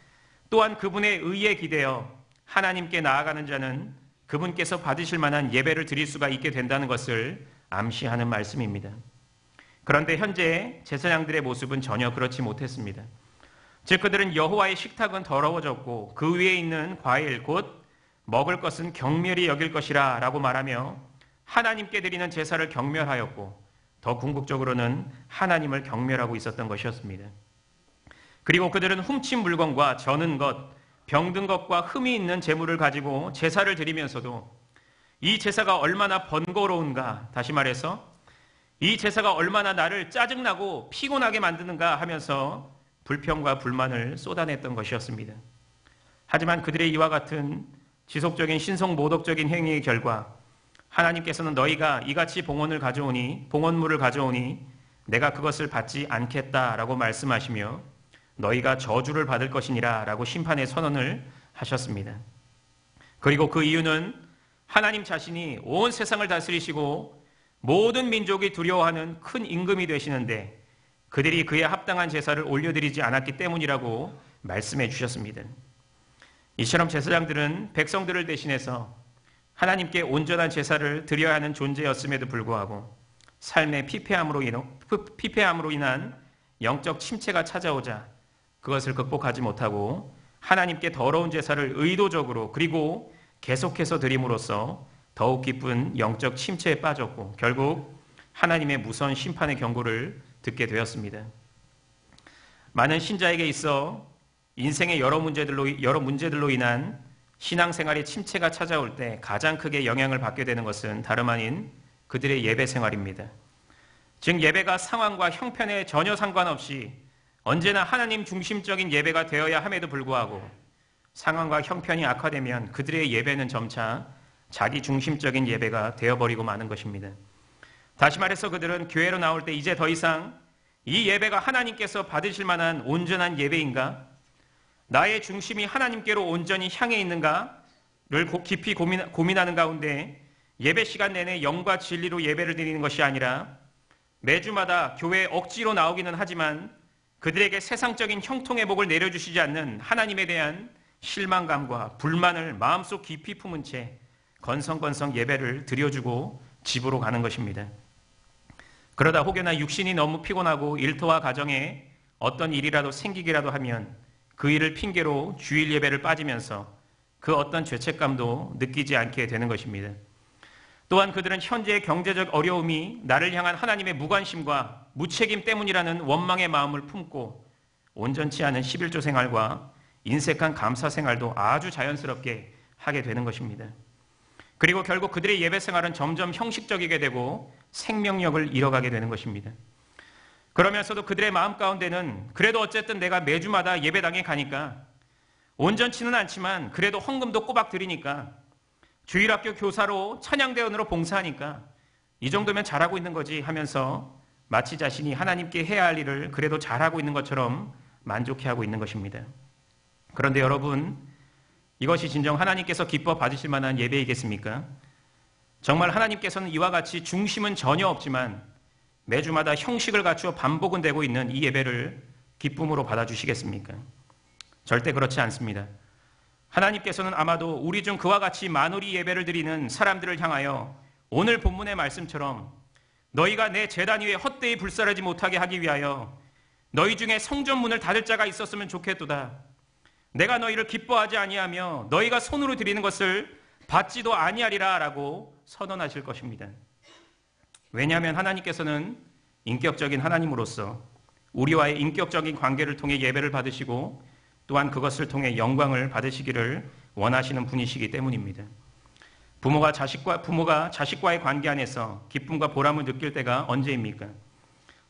또한 그분의 의에 기대어 하나님께 나아가는 자는 그분께서 받으실 만한 예배를 드릴 수가 있게 된다는 것을 암시하는 말씀입니다. 그런데 현재 제사장들의 모습은 전혀 그렇지 못했습니다. 즉 그들은 여호와의 식탁은 더러워졌고 그 위에 있는 과일 곧 먹을 것은 경멸히 여길 것이라 라고 말하며 하나님께 드리는 제사를 경멸하였고 더 궁극적으로는 하나님을 경멸하고 있었던 것이었습니다. 그리고 그들은 훔친 물건과 저는 것, 병든 것과 흠이 있는 재물을 가지고 제사를 드리면서도 이 제사가 얼마나 번거로운가, 다시 말해서 이 제사가 얼마나 나를 짜증나고 피곤하게 만드는가 하면서 불평과 불만을 쏟아냈던 것이었습니다. 하지만 그들의 이와 같은 지속적인 신성 모독적인 행위의 결과 하나님께서는 너희가 이같이 봉헌물을 가져오니 내가 그것을 받지 않겠다라고 말씀하시며 너희가 저주를 받을 것이니라 라고 심판의 선언을 하셨습니다. 그리고 그 이유는 하나님 자신이 온 세상을 다스리시고 모든 민족이 두려워하는 큰 임금이 되시는데 그들이 그에 합당한 제사를 올려드리지 않았기 때문이라고 말씀해 주셨습니다. 이처럼 제사장들은 백성들을 대신해서 하나님께 온전한 제사를 드려야 하는 존재였음에도 불구하고 삶의 피폐함으로 인한 영적 침체가 찾아오자 그것을 극복하지 못하고 하나님께 더러운 제사를 의도적으로 그리고 계속해서 드림으로써 더욱 깊은 영적 침체에 빠졌고 결국 하나님의 무서운 심판의 경고를 듣게 되었습니다. 많은 신자에게 있어 인생의 여러 문제들로 인한 신앙생활의 침체가 찾아올 때 가장 크게 영향을 받게 되는 것은 다름 아닌 그들의 예배 생활입니다. 즉 예배가 상황과 형편에 전혀 상관없이 언제나 하나님 중심적인 예배가 되어야 함에도 불구하고 상황과 형편이 악화되면 그들의 예배는 점차 자기 중심적인 예배가 되어버리고 마는 것입니다. 다시 말해서 그들은 교회로 나올 때 이제 더 이상 이 예배가 하나님께서 받으실 만한 온전한 예배인가? 나의 중심이 하나님께로 온전히 향해 있는가를 깊이 고민하는 가운데 예배 시간 내내 영과 진리로 예배를 드리는 것이 아니라 매주마다 교회에 억지로 나오기는 하지만 그들에게 세상적인 형통의 복을 내려주시지 않는 하나님에 대한 실망감과 불만을 마음속 깊이 품은 채 건성건성 예배를 드려주고 집으로 가는 것입니다. 그러다 혹여나 육신이 너무 피곤하고 일터와 가정에 어떤 일이라도 생기기라도 하면 그 일을 핑계로 주일 예배를 빠지면서 그 어떤 죄책감도 느끼지 않게 되는 것입니다. 또한 그들은 현재의 경제적 어려움이 나를 향한 하나님의 무관심과 무책임 때문이라는 원망의 마음을 품고 온전치 않은 11조 생활과 인색한 감사 생활도 아주 자연스럽게 하게 되는 것입니다. 그리고 결국 그들의 예배 생활은 점점 형식적이게 되고 생명력을 잃어가게 되는 것입니다. 그러면서도 그들의 마음 가운데는 그래도 어쨌든 내가 매주마다 예배당에 가니까 온전치는 않지만 그래도 헌금도 꼬박 드리니까 주일학교 교사로 찬양대원으로 봉사하니까 이 정도면 잘하고 있는 거지 하면서 마치 자신이 하나님께 해야 할 일을 그래도 잘하고 있는 것처럼 만족해하고 있는 것입니다. 그런데 여러분, 이것이 진정 하나님께서 기뻐 받으실 만한 예배이겠습니까? 정말 하나님께서는 이와 같이 중심은 전혀 없지만 매주마다 형식을 갖추어 반복은 되고 있는 이 예배를 기쁨으로 받아주시겠습니까? 절대 그렇지 않습니다. 하나님께서는 아마도 우리 중 그와 같이 만우리 예배를 드리는 사람들을 향하여 오늘 본문의 말씀처럼 너희가 내 제단 위에 헛되이 불사르지 못하게 하기 위하여 너희 중에 성전 문을 닫을 자가 있었으면 좋겠도다. 내가 너희를 기뻐하지 아니하며 너희가 손으로 드리는 것을 받지도 아니하리라 라고 선언하실 것입니다. 왜냐하면 하나님께서는 인격적인 하나님으로서 우리와의 인격적인 관계를 통해 예배를 받으시고 또한 그것을 통해 영광을 받으시기를 원하시는 분이시기 때문입니다. 부모가 자식과의 관계 안에서 기쁨과 보람을 느낄 때가 언제입니까?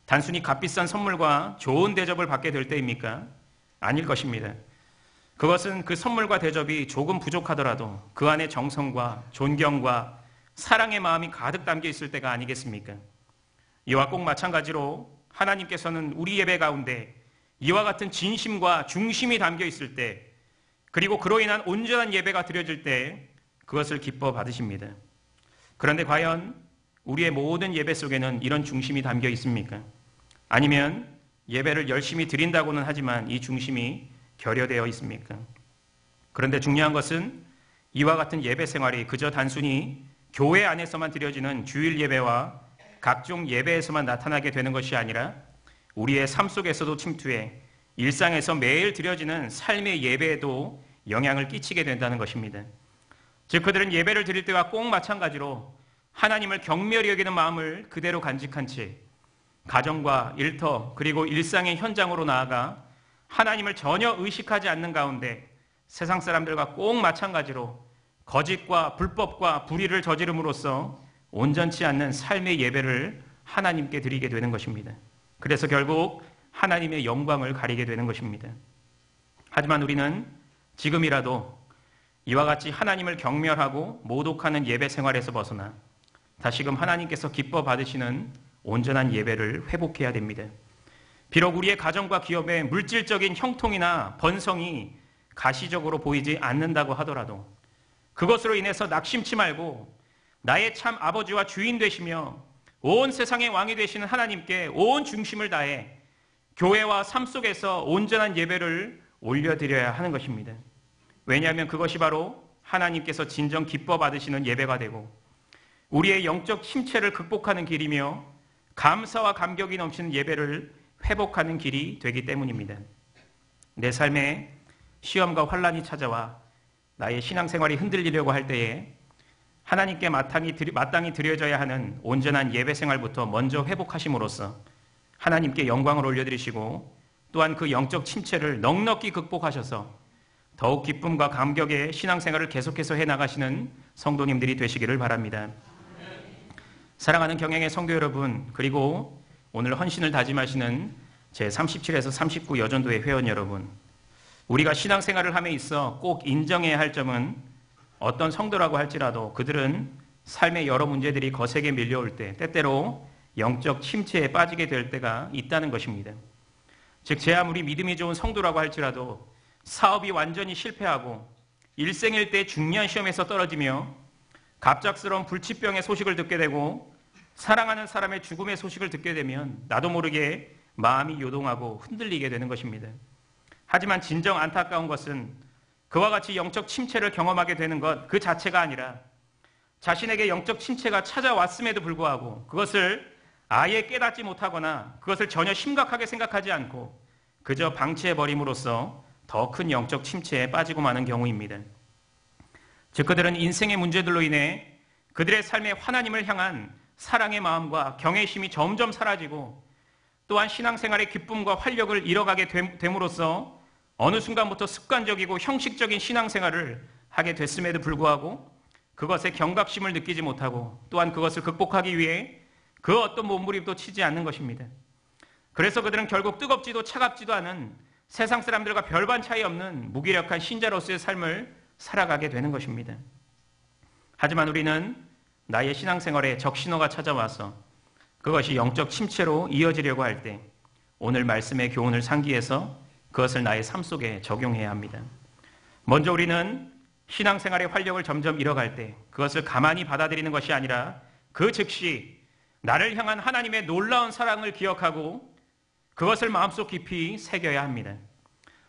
단순히 값비싼 선물과 좋은 대접을 받게 될 때입니까? 아닐 것입니다. 그것은 그 선물과 대접이 조금 부족하더라도 그 안에 정성과 존경과 사랑의 마음이 가득 담겨 있을 때가 아니겠습니까? 이와 꼭 마찬가지로 하나님께서는 우리 예배 가운데 이와 같은 진심과 중심이 담겨 있을 때, 그리고 그로 인한 온전한 예배가 드려질 때 그것을 기뻐 받으십니다. 그런데 과연 우리의 모든 예배 속에는 이런 중심이 담겨 있습니까? 아니면 예배를 열심히 드린다고는 하지만 이 중심이 결여되어 있습니까? 그런데 중요한 것은 이와 같은 예배 생활이 그저 단순히 교회 안에서만 드려지는 주일 예배와 각종 예배에서만 나타나게 되는 것이 아니라 우리의 삶 속에서도 침투해 일상에서 매일 드려지는 삶의 예배에도 영향을 끼치게 된다는 것입니다. 즉 그들은 예배를 드릴 때와 꼭 마찬가지로 하나님을 경멸히 여기는 마음을 그대로 간직한 채 가정과 일터 그리고 일상의 현장으로 나아가 하나님을 전혀 의식하지 않는 가운데 세상 사람들과 꼭 마찬가지로 거짓과 불법과 불의를 저지름으로써 온전치 않는 삶의 예배를 하나님께 드리게 되는 것입니다. 그래서 결국 하나님의 영광을 가리게 되는 것입니다. 하지만 우리는 지금이라도 이와 같이 하나님을 경멸하고 모독하는 예배 생활에서 벗어나 다시금 하나님께서 기뻐 받으시는 온전한 예배를 회복해야 됩니다. 비록 우리의 가정과 기업에 물질적인 형통이나 번성이 가시적으로 보이지 않는다고 하더라도 그것으로 인해서 낙심치 말고 나의 참 아버지와 주인 되시며 온 세상의 왕이 되시는 하나님께 온 중심을 다해 교회와 삶 속에서 온전한 예배를 올려드려야 하는 것입니다. 왜냐하면 그것이 바로 하나님께서 진정 기뻐 받으시는 예배가 되고 우리의 영적 침체를 극복하는 길이며 감사와 감격이 넘치는 예배를 회복하는 길이 되기 때문입니다. 내 삶에 시험과 환란이 찾아와 나의 신앙생활이 흔들리려고 할 때에 하나님께 마땅히 드려져야 하는 온전한 예배생활부터 먼저 회복하심으로써 하나님께 영광을 올려드리시고 또한 그 영적 침체를 넉넉히 극복하셔서 더욱 기쁨과 감격의 신앙생활을 계속해서 해나가시는 성도님들이 되시기를 바랍니다. 사랑하는 경영의 성도 여러분, 그리고 오늘 헌신을 다짐하시는 제37에서 39 여전도의 회원 여러분, 우리가 신앙생활을 함에 있어 꼭 인정해야 할 점은 어떤 성도라고 할지라도 그들은 삶의 여러 문제들이 거세게 밀려올 때 때때로 영적 침체에 빠지게 될 때가 있다는 것입니다. 즉 제 아무리 믿음이 좋은 성도라고 할지라도 사업이 완전히 실패하고 일생일대 중요한 시험에서 떨어지며 갑작스러운 불치병의 소식을 듣게 되고 사랑하는 사람의 죽음의 소식을 듣게 되면 나도 모르게 마음이 요동하고 흔들리게 되는 것입니다. 하지만 진정 안타까운 것은 그와 같이 영적 침체를 경험하게 되는 것 그 자체가 아니라 자신에게 영적 침체가 찾아왔음에도 불구하고 그것을 아예 깨닫지 못하거나 그것을 전혀 심각하게 생각하지 않고 그저 방치해버림으로써 더 큰 영적 침체에 빠지고 마는 경우입니다. 즉 그들은 인생의 문제들로 인해 그들의 삶에 하나님을 향한 사랑의 마음과 경외심이 점점 사라지고 또한 신앙생활의 기쁨과 활력을 잃어가게 됨으로써 어느 순간부터 습관적이고 형식적인 신앙생활을 하게 됐음에도 불구하고 그것에 경각심을 느끼지 못하고 또한 그것을 극복하기 위해 그 어떤 몸부림도 치지 않는 것입니다. 그래서 그들은 결국 뜨겁지도 차갑지도 않은 세상 사람들과 별반 차이 없는 무기력한 신자로서의 삶을 살아가게 되는 것입니다. 하지만 우리는 나의 신앙생활에 적신호가 찾아와서 그것이 영적 침체로 이어지려고 할 때 오늘 말씀의 교훈을 상기해서 그것을 나의 삶 속에 적용해야 합니다. 먼저 우리는 신앙생활의 활력을 점점 잃어갈 때 그것을 가만히 받아들이는 것이 아니라 그 즉시 나를 향한 하나님의 놀라운 사랑을 기억하고 그것을 마음속 깊이 새겨야 합니다.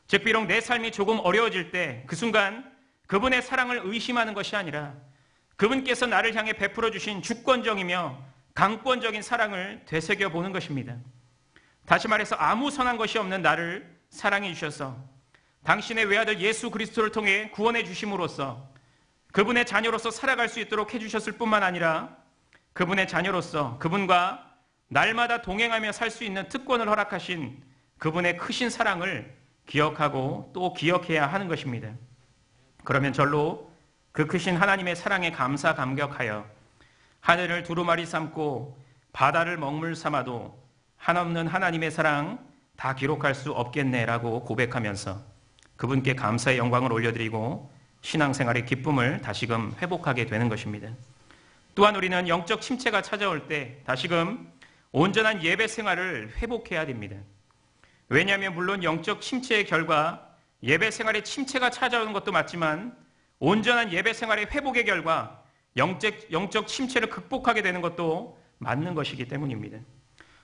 즉 비록 내 삶이 조금 어려워질 때 그 순간 그분의 사랑을 의심하는 것이 아니라 그분께서 나를 향해 베풀어 주신 주권적이며 강권적인 사랑을 되새겨보는 것입니다. 다시 말해서 아무 선한 것이 없는 나를 사랑해 주셔서 당신의 외아들 예수 그리스도를 통해 구원해 주심으로써 그분의 자녀로서 살아갈 수 있도록 해주셨을 뿐만 아니라 그분의 자녀로서 그분과 날마다 동행하며 살 수 있는 특권을 허락하신 그분의 크신 사랑을 기억하고 또 기억해야 하는 것입니다. 그러면 절로 그 크신 하나님의 사랑에 감사 감격하여 하늘을 두루마리 삼고 바다를 먹물 삼아도 한없는 하나님의 사랑 다 기록할 수 없겠네라고 고백하면서 그분께 감사의 영광을 올려드리고 신앙생활의 기쁨을 다시금 회복하게 되는 것입니다. 또한 우리는 영적 침체가 찾아올 때 다시금 온전한 예배 생활을 회복해야 됩니다. 왜냐하면 물론 영적 침체의 결과 예배 생활에 침체가 찾아오는 것도 맞지만 온전한 예배 생활의 회복의 결과 영적 침체를 극복하게 되는 것도 맞는 것이기 때문입니다.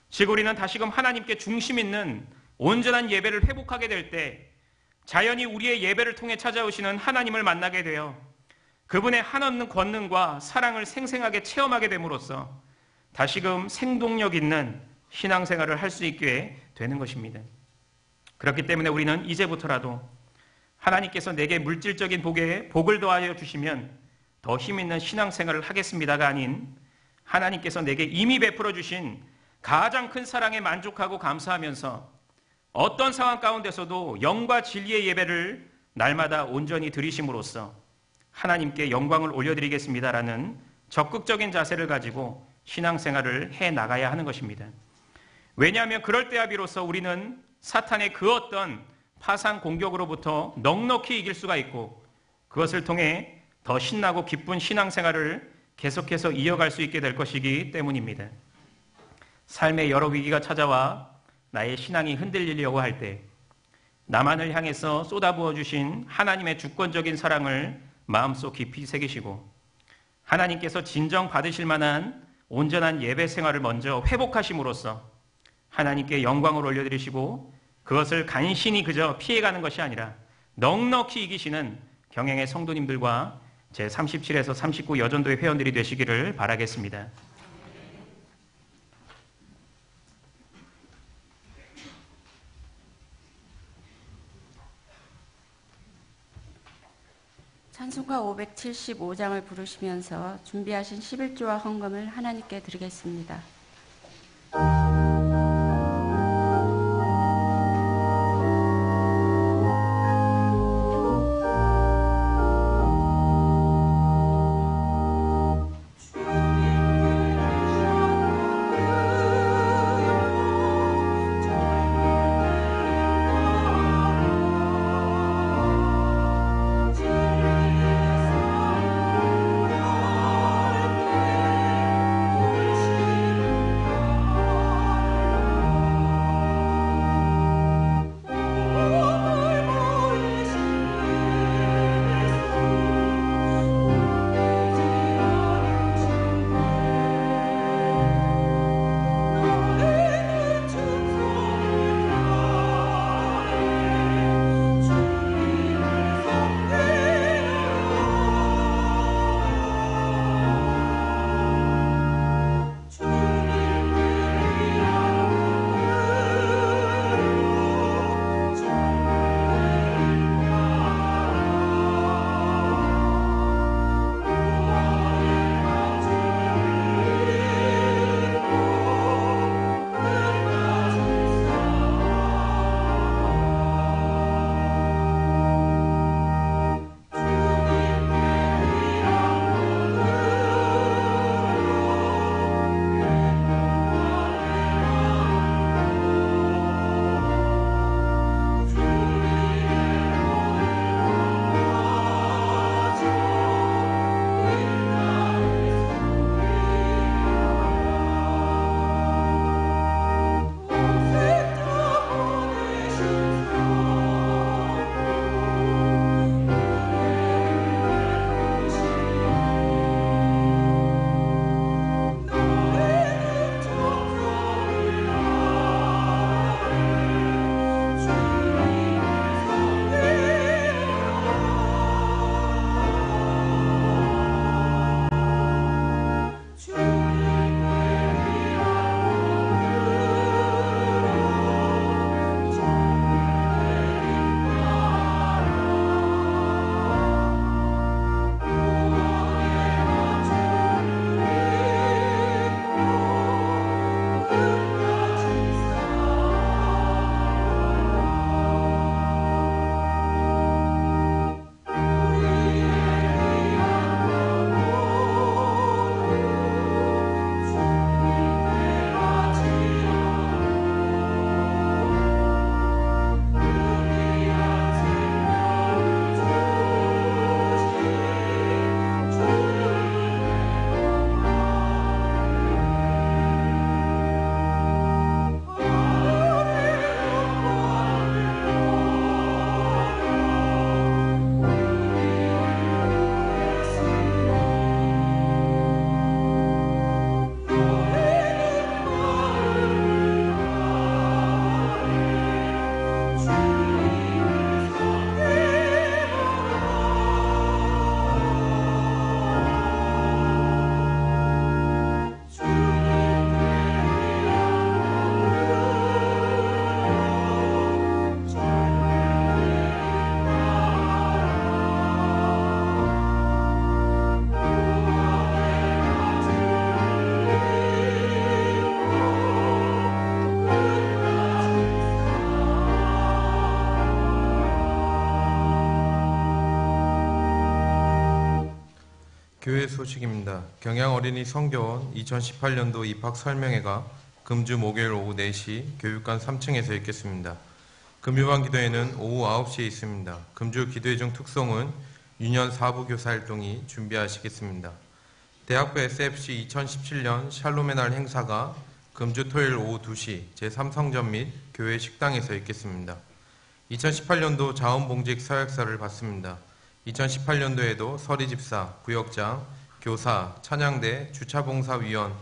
즉 우리는 다시금 하나님께 중심 있는 온전한 예배를 회복하게 될 때 자연히 우리의 예배를 통해 찾아오시는 하나님을 만나게 되어 그분의 한없는 권능과 사랑을 생생하게 체험하게 됨으로써 다시금 생동력 있는 신앙생활을 할 수 있게 되는 것입니다. 그렇기 때문에 우리는 이제부터라도 하나님께서 내게 물질적인 복을 더하여 주시면 더 힘있는 신앙생활을 하겠습니다가 아닌 하나님께서 내게 이미 베풀어 주신 가장 큰 사랑에 만족하고 감사하면서 어떤 상황 가운데서도 영과 진리의 예배를 날마다 온전히 드리심으로써 하나님께 영광을 올려드리겠습니다라는 적극적인 자세를 가지고 신앙생활을 해나가야 하는 것입니다. 왜냐하면 그럴 때야 비로소 우리는 사탄의 그 어떤 파상 공격으로부터 넉넉히 이길 수가 있고 그것을 통해 더 신나고 기쁜 신앙생활을 계속해서 이어갈 수 있게 될 것이기 때문입니다. 삶의 여러 위기가 찾아와 나의 신앙이 흔들리려고 할 때 나만을 향해서 쏟아부어 주신 하나님의 주권적인 사랑을 마음속 깊이 새기시고 하나님께서 진정 받으실 만한 온전한 예배 생활을 먼저 회복하심으로써 하나님께 영광을 올려드리시고 그것을 간신히 그저 피해가는 것이 아니라 넉넉히 이기시는 경영의 성도님들과 제37에서 39 여전도의 회원들이 되시기를 바라겠습니다. 찬송가 575장을 부르시면서 준비하신 11조와 헌금을 하나님께 드리겠습니다. 교회 소식입니다. 경양 어린이 성교원 2018년도 입학 설명회가 금주 목요일 오후 4시 교육관 3층에서 있겠습니다. 금요반 기도회는 오후 9시에 있습니다. 금주 기도회 중 특송은 유년 4부 교사 활동이 준비하시겠습니다. 대학부 SFC 2017년 샬롬의 날 행사가 금주 토요일 오후 2시 제3성전 및 교회 식당에서 있겠습니다. 2018년도 자원봉직 서약사를 받습니다. 2018년도에도 서리집사, 구역장, 교사, 찬양대, 주차봉사위원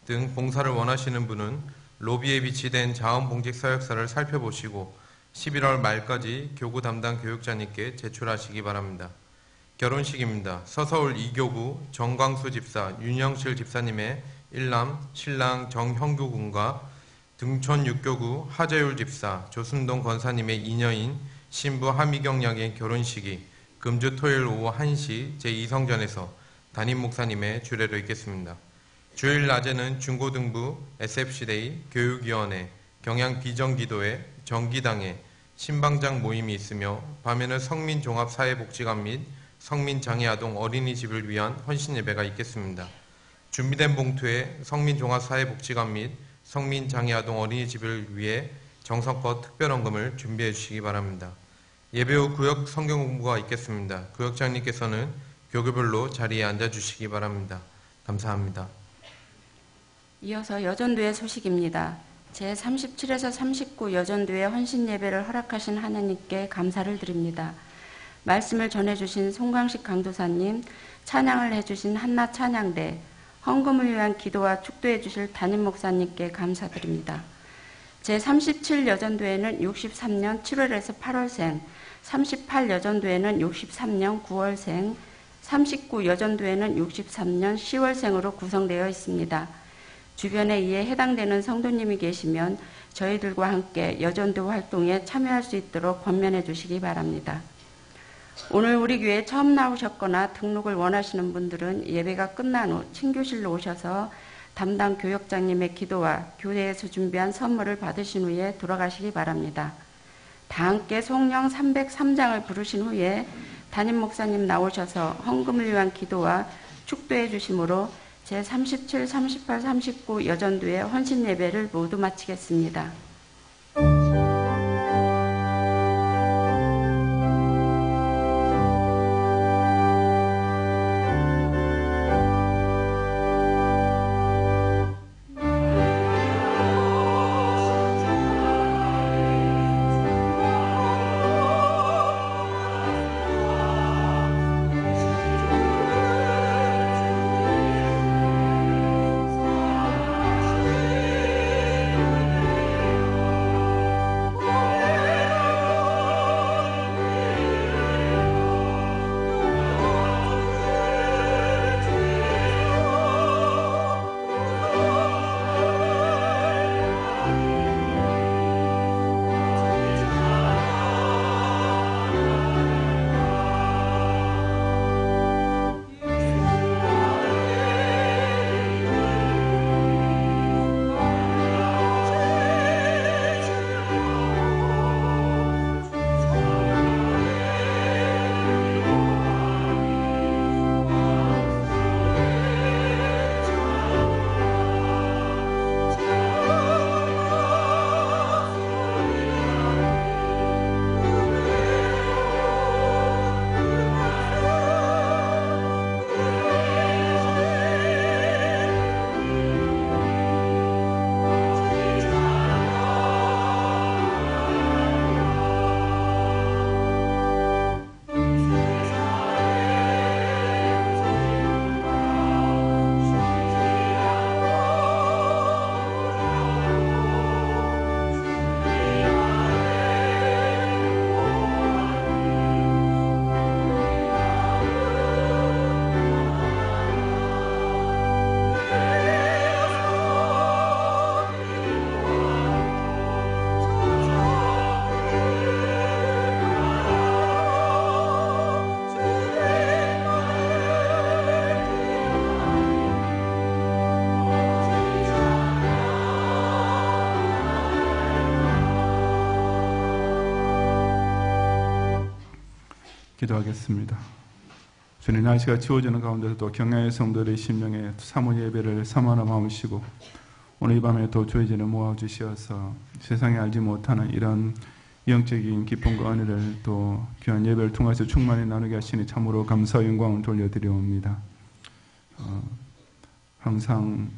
등 봉사를 원하시는 분은 로비에 비치된 자원봉직 서약사를 살펴보시고 11월 말까지 교구 담당 교육자님께 제출하시기 바랍니다. 결혼식입니다. 서서울 2교구 정광수 집사, 윤영실 집사님의 일남 신랑 정형규 군과 등촌 6교구 하재율 집사, 조순동 권사님의 이녀인 신부 하미경 양의 결혼식이 금주 토요일 오후 1시 제2성전에서 담임 목사님의 주례로 있겠습니다. 주일 낮에는 중고등부, SFC데이, 교육위원회, 경양비전기도회, 정기당회, 신방장 모임이 있으며 밤에는 성민종합사회복지관 및 성민장애아동 어린이집을 위한 헌신예배가 있겠습니다. 준비된 봉투에 성민종합사회복지관 및 성민장애아동 어린이집을 위해 정성껏 특별헌금을 준비해 주시기 바랍니다. 예배 후 구역 성경공부가 있겠습니다. 구역장님께서는 교구별로 자리에 앉아주시기 바랍니다. 감사합니다. 이어서 여전도의 소식입니다. 제37에서 39 여전도의 헌신예배를 허락하신 하나님께 감사를 드립니다. 말씀을 전해주신 송광식 강도사님, 찬양을 해주신 한나 찬양대, 헌금을 위한 기도와 축도해 주실 담임 목사님께 감사드립니다. 제37 여전도에는 63년 7월에서 8월생, 38 여전도에는 63년 9월생, 39 여전도에는 63년 10월생으로 구성되어 있습니다. 주변에 이에 해당되는 성도님이 계시면 저희들과 함께 여전도 활동에 참여할 수 있도록 권면해 주시기 바랍니다. 오늘 우리 교회에 처음 나오셨거나 등록을 원하시는 분들은 예배가 끝난 후 친교실로 오셔서 담당 교역장님의 기도와 교회에서 준비한 선물을 받으신 후에 돌아가시기 바랍니다. 다 함께 송영 303장을 부르신 후에 담임 목사님 나오셔서 헌금을 위한 기도와 축도해 주심으로 제37, 38, 39 여전도의 헌신 예배를 모두 마치겠습니다. 기도하겠습니다. 주님, 날씨가 추워지는 가운데서 또 경야의 성도들의 심령에 사모 예배를 삼하나 마으시고 오늘 이 밤에 또 주어지는 모아주시어서 세상에 알지 못하는 이런 영적인 기쁨과 은혜를 또 귀한 예배를 통해서 충만히 나누게 하시니 참으로 감사와 영광을 돌려드려옵니다. 항상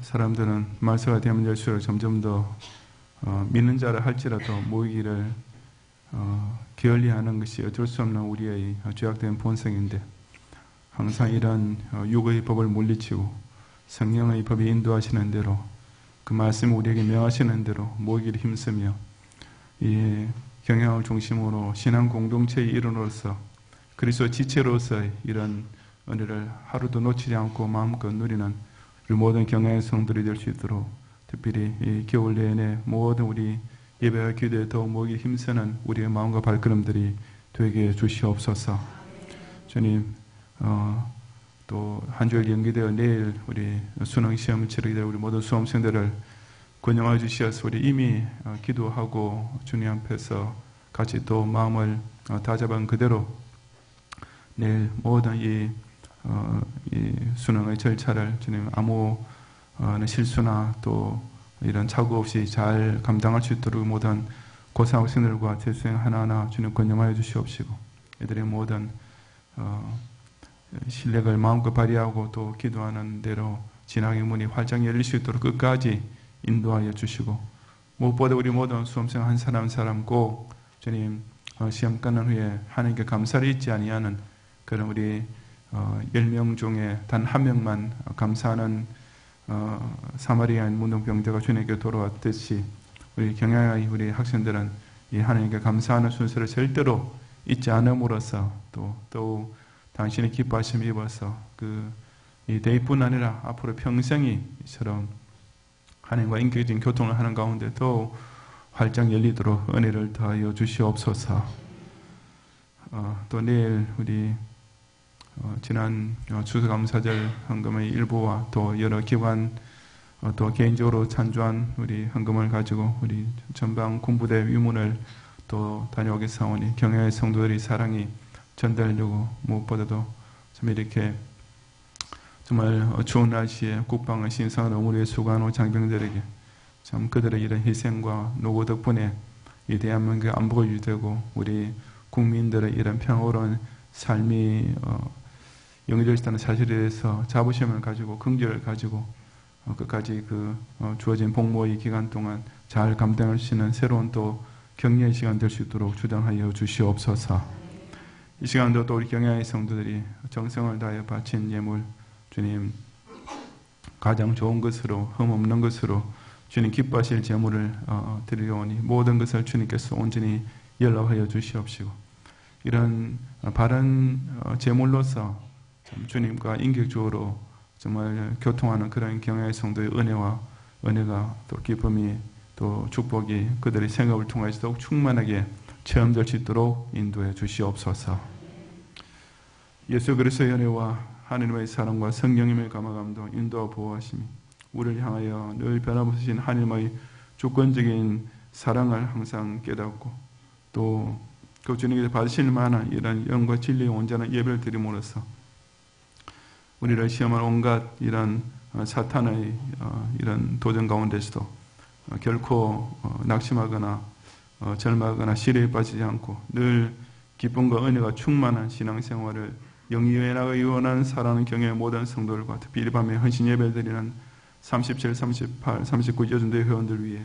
사람들은 말세가 되면 될수록 점점 더 믿는 자를 할지라도 모이기를 게을리하는 것이 어쩔 수 없는 우리의 죄악된 본성인데 항상 이런 육의 법을 물리치고 성령의 법이 인도하시는 대로 그 말씀 우리에게 명하시는 대로 모이기를 힘쓰며 이 경향을 중심으로 신앙 공동체의 일원으로서 그리스도 지체로서의 이런 은혜를 하루도 놓치지 않고 마음껏 누리는 우리 모든 경향의 성들이 될 수 있도록 특별히 이 겨울 내내 모든 우리 예배와 기도에 더욱 모이기 힘쓰는 우리의 마음과 발걸음들이 되게 주시옵소서. 주님, 또 한 주일 연기되어 내일 우리 수능 시험을 치르게 될 우리 모든 수험생들을 권영하여 주시어서 우리 이미 기도하고 주님 앞에서 같이 또 마음을 다잡은 그대로 내일 모든 이 수능의 절차를 주님 아무 실수나 또 이런 착오 없이 잘 감당할 수 있도록 모든 고3 학생들과 재수생 하나하나 주님 권영하여 주시옵시고 이들의 모든 실력을 마음껏 발휘하고 또 기도하는 대로 진학의 문이 활짝 열릴 수 있도록 끝까지 인도하여 주시고 무엇보다 우리 모든 수험생 한 사람 한 사람 꼭 주님 시험 끝난 후에 하나님께 감사를 잊지 아니하는 그런 우리 10명 중에 단 한 명만 감사하는 사마리아인 문둥병자가 주님께 돌아왔듯이 우리 경야의 우리 학생들은 이 하나님께 감사하는 순서를 절대로 잊지 않음으로써 또 더욱 당신의 기뻐하심을 입어서 이 데이뿐 아니라 앞으로 평생이 이처럼 하나님과 인격적인 교통을 하는 가운데 더 활짝 열리도록 은혜를 더하여 주시옵소서. 또 내일 우리 지난 추수감사절 헌금의 일부와 또 여러 기관 또 개인적으로 찬조한 우리 헌금을 가지고 우리 전방 군부대 위문을 또 다녀오겠사오니 경야의 성도들의 사랑이 전달되고 무엇보다도 참 이렇게 정말 추운 날씨에 국방을 신성한 어무리에 수고하는 장병들에게 참 그들의 이런 희생과 노고 덕분에 이 대한민국의 안보가 유지되고 우리 국민들의 이런 평화로운 삶이 영위될 수 있다는 사실에 대해서 자부심을 가지고 긍지를 가지고 끝까지 주어진 복무의 기간 동안 잘 감당할 수 있는 새로운 또 격려의 시간 될 수 있도록 주장하여 주시옵소서. 이 시간도 또 우리 경야의 성도들이 정성을 다하여 바친 예물 주님 가장 좋은 것으로 흠없는 것으로 주님 기뻐하실 제물을 드리려오니 모든 것을 주님께서 온전히 연락하여 주시옵시고 이런 바른 제물로서 주님과 인격적으로 정말 교통하는 그런 경야의 성도의 은혜가 또 기쁨이 또 축복이 그들의 생업을 통해서 더욱 충만하게 체험될 수 있도록 인도해 주시옵소서. 예수 그리스도의 은혜와 하나님의 사랑과 성령님의 감화감동 인도와 보호하심이 우리를 향하여 늘 변함없으신 하나님의 주권적인 사랑을 항상 깨닫고 또 그 주님께서 받으실 만한 이런 영과 진리의 온전한 예배를 드림으로써 우리를 시험할 온갖 이런 사탄의 이런 도전 가운데서도 결코 낙심하거나 절망하거나 시련에 빠지지 않고 늘 기쁨과 은혜가 충만한 신앙생활을 영위해 나가기 원하는 사랑하는 경외의 모든 성도들과 특히 이 밤에 헌신 예배를 드리는 37, 38, 39 여전대 회원들 위해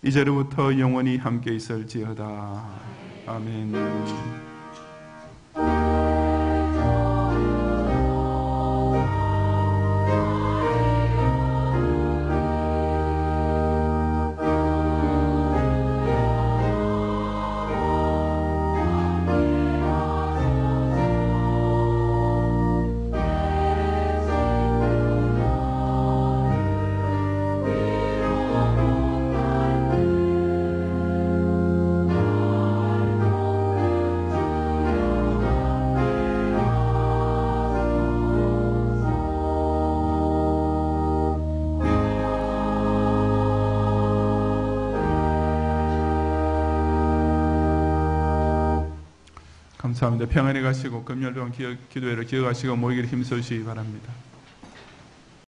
이제로부터 영원히 함께 있을지어다. 아멘. 감사합니다. 평안히 가시고 금요일 동안 기도회를 기억하시고 모이기를 힘쓰시기 바랍니다.